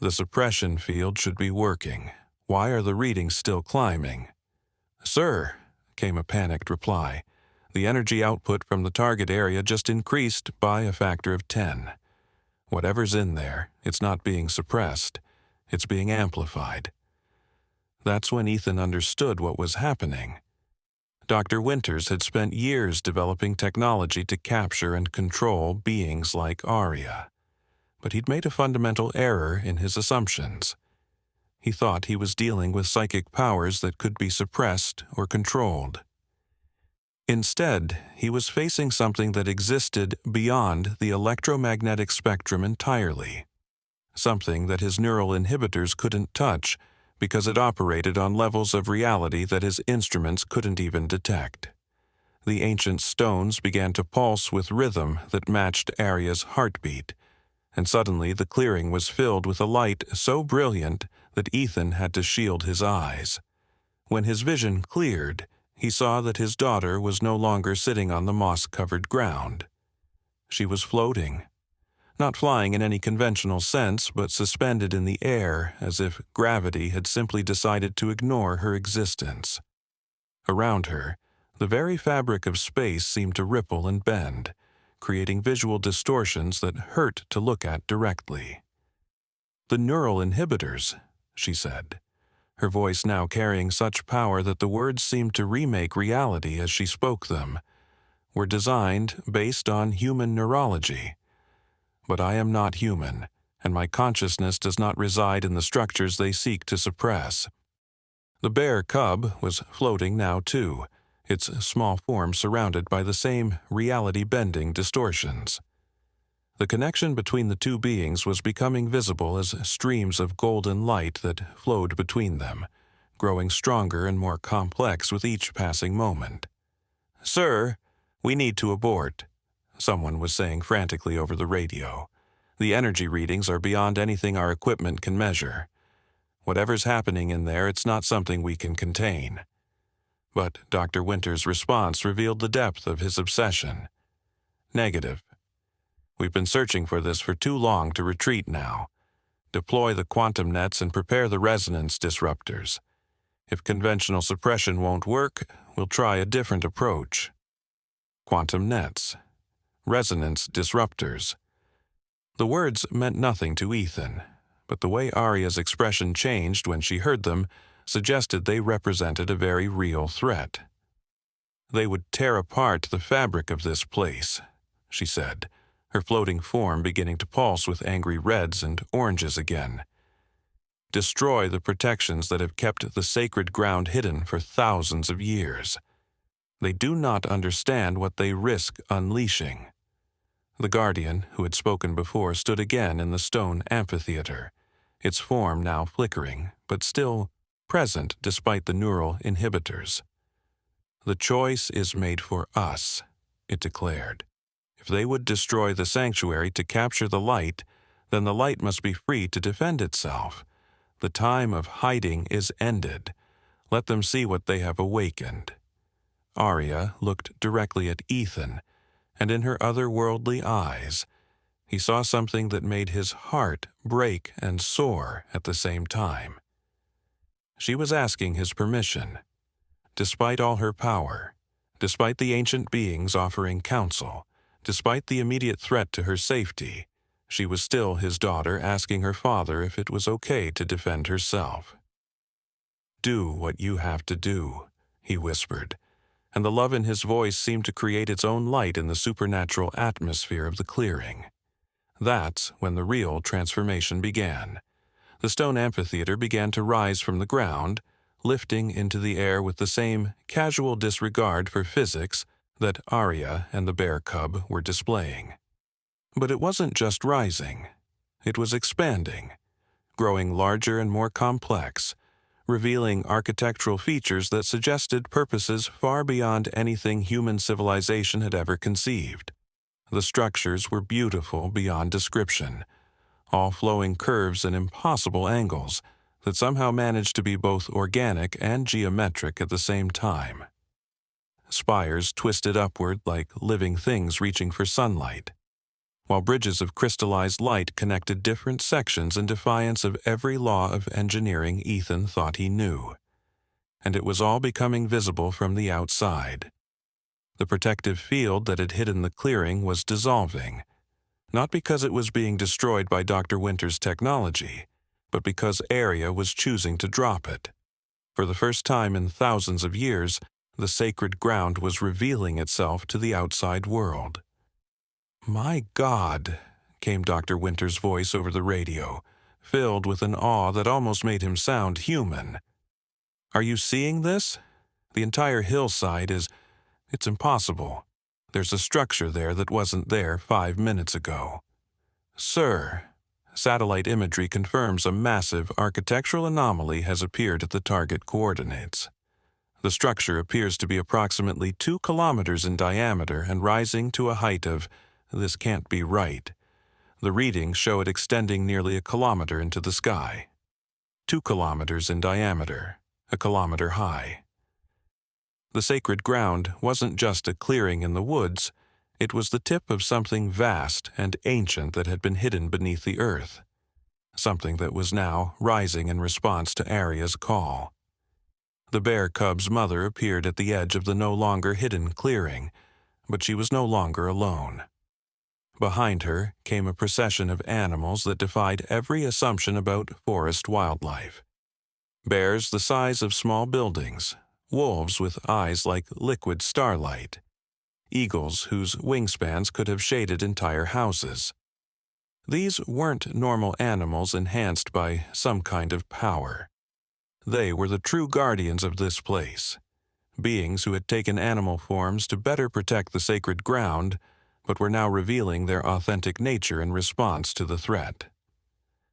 "The suppression field should be working. Why are the readings still climbing?" "Sir," came a panicked reply, "the energy output from the target area just increased by a factor of 10. Whatever's in there, it's not being suppressed. It's being amplified." That's when Ethan understood what was happening. Dr. Winters had spent years developing technology to capture and control beings like Arya. But he'd made a fundamental error in his assumptions. He thought he was dealing with psychic powers that could be suppressed or controlled. Instead, he was facing something that existed beyond the electromagnetic spectrum entirely. Something that his neural inhibitors couldn't touch because it operated on levels of reality that his instruments couldn't even detect. The ancient stones began to pulse with rhythm that matched Arya's heartbeat, and suddenly the clearing was filled with a light so brilliant that Ethan had to shield his eyes. When his vision cleared, he saw that his daughter was no longer sitting on the moss-covered ground. She was floating. Not flying in any conventional sense, but suspended in the air as if gravity had simply decided to ignore her existence. Around her, the very fabric of space seemed to ripple and bend, creating visual distortions that hurt to look at directly. "The neural inhibitors," she said, her voice now carrying such power that the words seemed to remake reality as she spoke them, "were designed based on human neurology. But I am not human, and my consciousness does not reside in the structures they seek to suppress." The bear cub was floating now too, its small form surrounded by the same reality-bending distortions. The connection between the two beings was becoming visible as streams of golden light that flowed between them, growing stronger and more complex with each passing moment. "Sir, we need to abort," someone was saying frantically over the radio. "The energy readings are beyond anything our equipment can measure. Whatever's happening in there, it's not something we can contain." But Dr. Winter's response revealed the depth of his obsession. "Negative. We've been searching for this for too long to retreat now. Deploy the quantum nets and prepare the resonance disruptors. If conventional suppression won't work, we'll try a different approach." Quantum nets. Resonance disruptors. The words meant nothing to Ethan, but the way Arya's expression changed when she heard them suggested they represented a very real threat. "They would tear apart the fabric of this place," she said, her floating form beginning to pulse with angry reds and oranges again. "Destroy the protections that have kept the sacred ground hidden for thousands of years. They do not understand what they risk unleashing." The guardian, who had spoken before, stood again in the stone amphitheater, its form now flickering, but still present despite the neural inhibitors. "The choice is made for us," it declared. "If they would destroy the sanctuary to capture the light, then the light must be free to defend itself. The time of hiding is ended. Let them see what they have awakened." Arya looked directly at Ethan, and in her otherworldly eyes, he saw something that made his heart break and soar at the same time. She was asking his permission. Despite all her power, despite the ancient beings offering counsel, despite the immediate threat to her safety, she was still his daughter asking her father if it was okay to defend herself. "Do what you have to do," he whispered, and the love in his voice seemed to create its own light in the supernatural atmosphere of the clearing. That's when the real transformation began. The stone amphitheater began to rise from the ground, lifting into the air with the same casual disregard for physics that Arya and the bear cub were displaying. But it wasn't just rising. It was expanding, growing larger and more complex, revealing architectural features that suggested purposes far beyond anything human civilization had ever conceived. The structures were beautiful beyond description, all flowing curves and impossible angles that somehow managed to be both organic and geometric at the same time. Spires twisted upward like living things reaching for sunlight, while bridges of crystallized light connected different sections in defiance of every law of engineering Ethan thought he knew. And it was all becoming visible from the outside. The protective field that had hidden the clearing was dissolving, not because it was being destroyed by Dr. Winter's technology, but because Area was choosing to drop it. For the first time in thousands of years, the sacred ground was revealing itself to the outside world. "My God," came Dr. Winter's voice over the radio, filled with an awe that almost made him sound human. "Are you seeing this? The entire hillside it's impossible. There's a structure there that wasn't there 5 minutes ago." "Sir, satellite imagery confirms a massive architectural anomaly has appeared at the target coordinates. The structure appears to be approximately 2 kilometers in diameter and rising to a height of, this can't be right. The readings show it extending nearly 1 kilometer into the sky. 2 kilometers in diameter, 1 kilometer high." The sacred ground wasn't just a clearing in the woods, it was the tip of something vast and ancient that had been hidden beneath the earth. Something that was now rising in response to Arya's call. The bear cub's mother appeared at the edge of the no longer hidden clearing, but she was no longer alone. Behind her came a procession of animals that defied every assumption about forest wildlife. Bears the size of small buildings, wolves with eyes like liquid starlight, eagles whose wingspans could have shaded entire houses. These weren't normal animals enhanced by some kind of power. They were the true guardians of this place, beings who had taken animal forms to better protect the sacred ground, but were now revealing their authentic nature in response to the threat.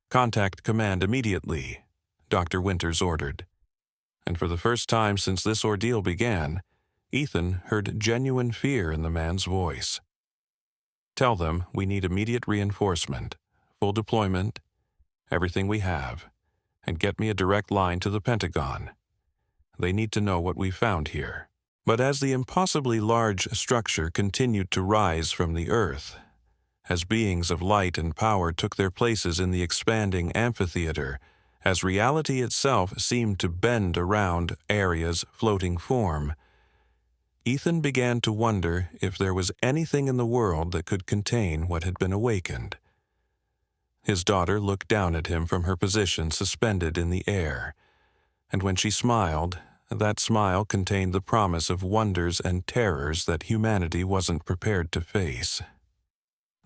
"Contact command immediately," Dr. Winters ordered. And for the first time since this ordeal began, Ethan heard genuine fear in the man's voice. "Tell them we need immediate reinforcement, full deployment, everything we have, and get me a direct line to the Pentagon. They need to know what we found here." But as the impossibly large structure continued to rise from the earth, as beings of light and power took their places in the expanding amphitheater, as reality itself seemed to bend around Arya's floating form, Ethan began to wonder if there was anything in the world that could contain what had been awakened. His daughter looked down at him from her position suspended in the air, and when she smiled, that smile contained the promise of wonders and terrors that humanity wasn't prepared to face.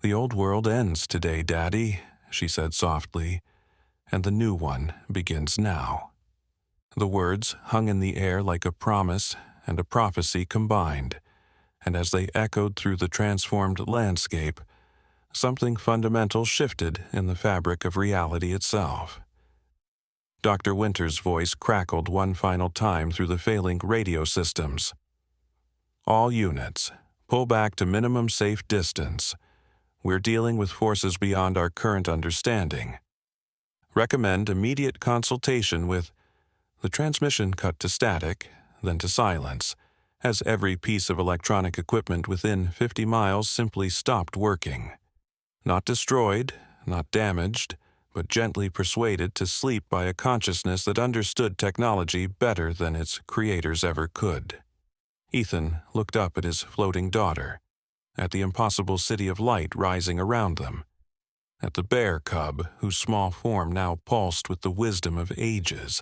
"The old world ends today, Daddy," she said softly, "and the new one begins now." The words hung in the air like a promise and a prophecy combined, and as they echoed through the transformed landscape, something fundamental shifted in the fabric of reality itself. Dr. Winter's voice crackled one final time through the failing radio systems. "All units, pull back to minimum safe distance. We're dealing with forces beyond our current understanding. Recommend immediate consultation with..." The transmission cut to static, then to silence, as every piece of electronic equipment within 50 miles simply stopped working. Not destroyed, not damaged, but gently persuaded to sleep by a consciousness that understood technology better than its creators ever could. Ethan looked up at his floating daughter, at the impossible city of light rising around them, at the bear cub whose small form now pulsed with the wisdom of ages,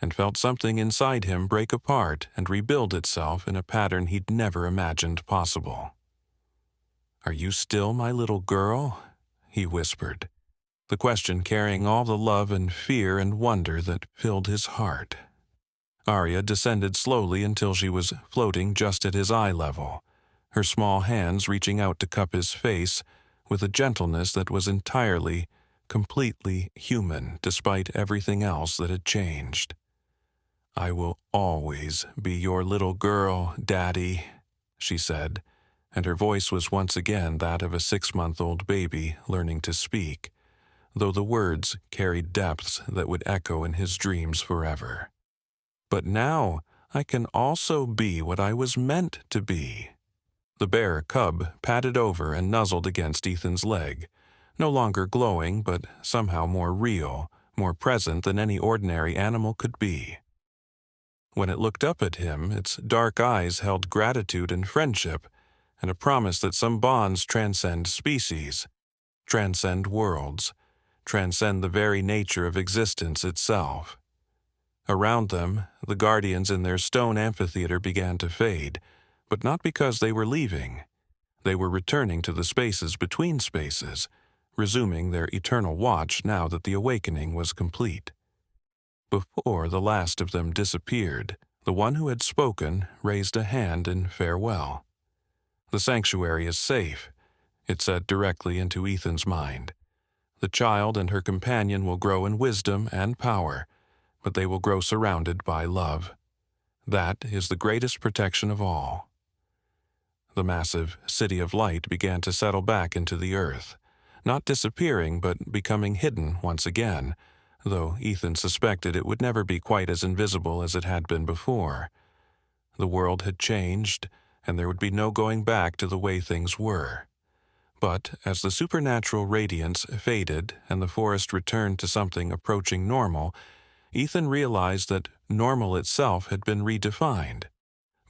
and felt something inside him break apart and rebuild itself in a pattern he'd never imagined possible. "Are you still my little girl?" he whispered, the question carrying all the love and fear and wonder that filled his heart. Arya descended slowly until she was floating just at his eye level, her small hands reaching out to cup his face with a gentleness that was entirely, completely human despite everything else that had changed. "I will always be your little girl, Daddy," she said, and her voice was once again that of a 6-month-old baby learning to speak, though the words carried depths that would echo in his dreams forever. But now I can also be what I was meant to be. The bear cub padded over and nuzzled against Ethan's leg, no longer glowing but somehow more real, more present than any ordinary animal could be. When it looked up at him, its dark eyes held gratitude and friendship, and a promise that some bonds transcend species, transcend worlds, transcend the very nature of existence itself. Around them, the guardians in their stone amphitheater began to fade, but not because they were leaving. They were returning to the spaces between spaces, resuming their eternal watch now that the awakening was complete. Before the last of them disappeared, the one who had spoken raised a hand in farewell. "The sanctuary is safe," it said directly into Ethan's mind. "The child and her companion will grow in wisdom and power, but they will grow surrounded by love. That is the greatest protection of all." The massive city of light began to settle back into the earth, not disappearing but becoming hidden once again, though Ethan suspected it would never be quite as invisible as it had been before. The world had changed, and there would be no going back to the way things were. But as the supernatural radiance faded and the forest returned to something approaching normal, Ethan realized that normal itself had been redefined.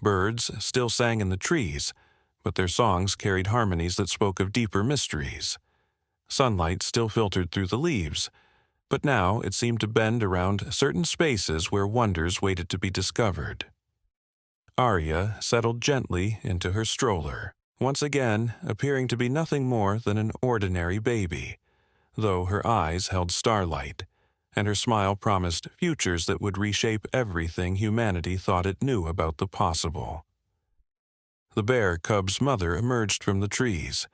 Birds still sang in the trees, but their songs carried harmonies that spoke of deeper mysteries. Sunlight still filtered through the leaves, but now it seemed to bend around certain spaces where wonders waited to be discovered. Arya settled gently into her stroller, once again appearing to be nothing more than an ordinary baby, though her eyes held starlight, and her smile promised futures that would reshape everything humanity thought it knew about the possible. The bear cub's mother emerged from the trees,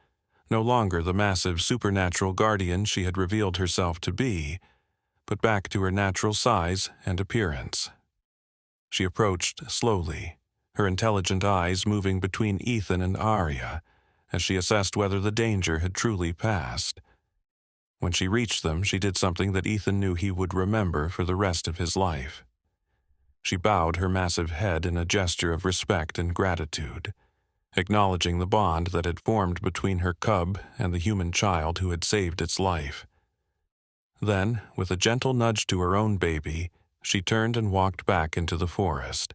no longer the massive supernatural guardian she had revealed herself to be, but back to her natural size and appearance. She approached slowly, her intelligent eyes moving between Ethan and Arya, as she assessed whether the danger had truly passed. When she reached them, she did something that Ethan knew he would remember for the rest of his life. She bowed her massive head in a gesture of respect and gratitude, acknowledging the bond that had formed between her cub and the human child who had saved its life. Then, with a gentle nudge to her own baby, she turned and walked back into the forest.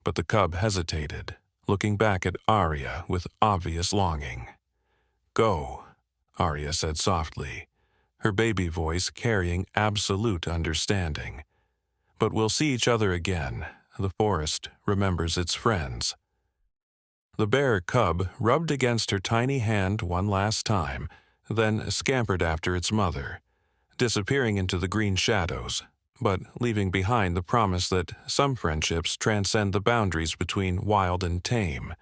But the cub hesitated, looking back at Arya with obvious longing. "Go," Arya said softly, her baby voice carrying absolute understanding. "But we'll see each other again. The forest remembers its friends." The bear cub rubbed against her tiny hand one last time, then scampered after its mother, disappearing into the green shadows, but leaving behind the promise that some friendships transcend the boundaries between wild and tame,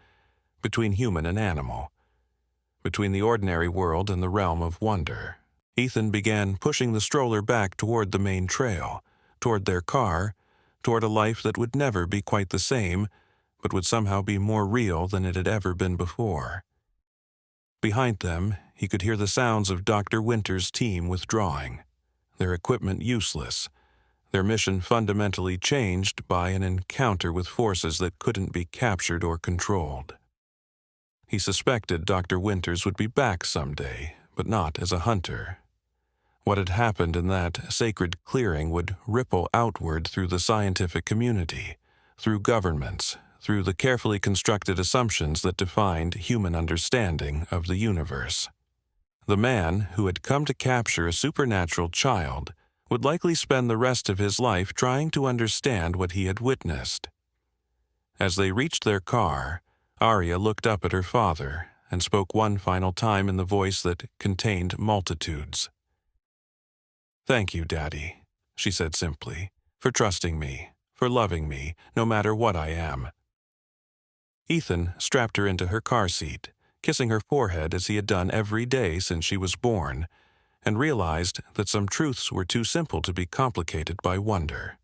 between human and animal, between the ordinary world and the realm of wonder. Ethan began pushing the stroller back toward the main trail, toward their car, toward a life that would never be quite the same, but would somehow be more real than it had ever been before. Behind them, he could hear the sounds of Dr. Winter's team withdrawing, their equipment useless, their mission fundamentally changed by an encounter with forces that couldn't be captured or controlled. He suspected Dr. Winters would be back someday, but not as a hunter. What had happened in that sacred clearing would ripple outward through the scientific community, through governments, through the carefully constructed assumptions that defined human understanding of the universe. The man who had come to capture a supernatural child would likely spend the rest of his life trying to understand what he had witnessed. As they reached their car, Arya looked up at her father and spoke one final time in the voice that contained multitudes. "Thank you, Daddy," she said simply, "for trusting me, for loving me, no matter what I am." Ethan strapped her into her car seat, kissing her forehead as he had done every day since she was born, and realized that some truths were too simple to be complicated by wonder.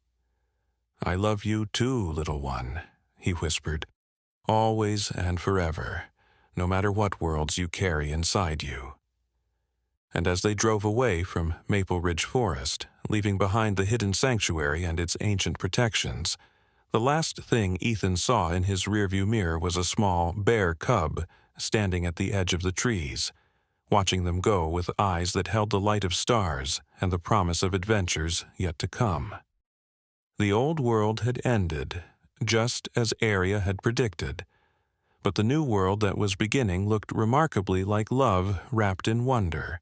"I love you too, little one," he whispered, "always and forever, no matter what worlds you carry inside you." And as they drove away from Maple Ridge Forest, leaving behind the hidden sanctuary and its ancient protections, the last thing Ethan saw in his rearview mirror was a small bear cub standing at the edge of the trees, watching them go with eyes that held the light of stars and the promise of adventures yet to come. The old world had ended, just as Arya had predicted, but the new world that was beginning looked remarkably like love wrapped in wonder,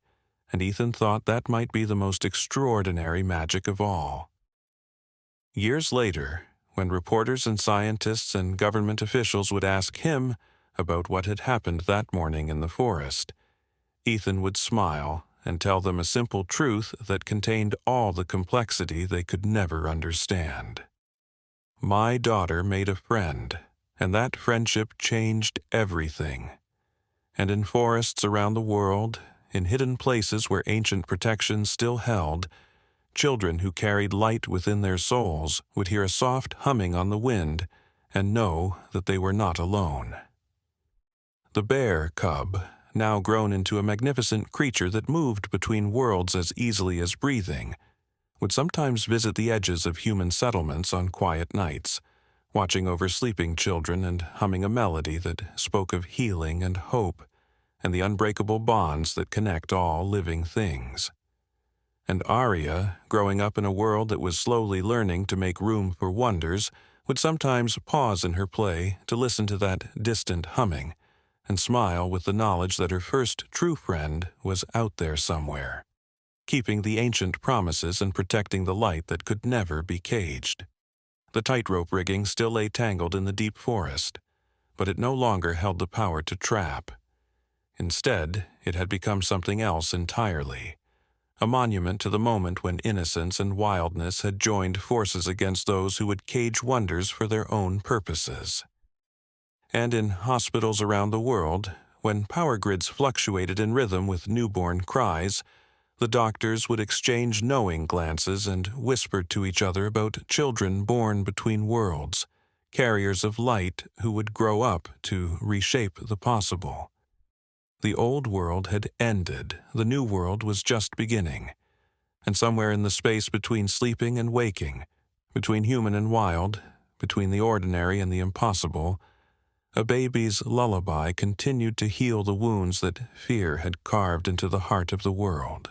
and Ethan thought that might be the most extraordinary magic of all. Years later, when reporters and scientists and government officials would ask him about what had happened that morning in the forest, Ethan would smile and tell them a simple truth that contained all the complexity they could never understand. My daughter made a friend, and that friendship changed everything. And in forests around the world, in hidden places where ancient protections still held, children who carried light within their souls would hear a soft humming on the wind and know that they were not alone. The bear cub, now grown into a magnificent creature that moved between worlds as easily as breathing, would sometimes visit the edges of human settlements on quiet nights, watching over sleeping children and humming a melody that spoke of healing and hope and the unbreakable bonds that connect all living things. And Arya, growing up in a world that was slowly learning to make room for wonders, would sometimes pause in her play to listen to that distant humming and smile with the knowledge that her first true friend was out there somewhere, keeping the ancient promises and protecting the light that could never be caged. The tightrope rigging still lay tangled in the deep forest, but it no longer held the power to trap. Instead, it had become something else entirely, a monument to the moment when innocence and wildness had joined forces against those who would cage wonders for their own purposes. And in hospitals around the world, when power grids fluctuated in rhythm with newborn cries, the doctors would exchange knowing glances and whisper to each other about children born between worlds, carriers of light who would grow up to reshape the possible. The old world had ended, the new world was just beginning, and somewhere in the space between sleeping and waking, between human and wild, between the ordinary and the impossible, a baby's lullaby continued to heal the wounds that fear had carved into the heart of the world.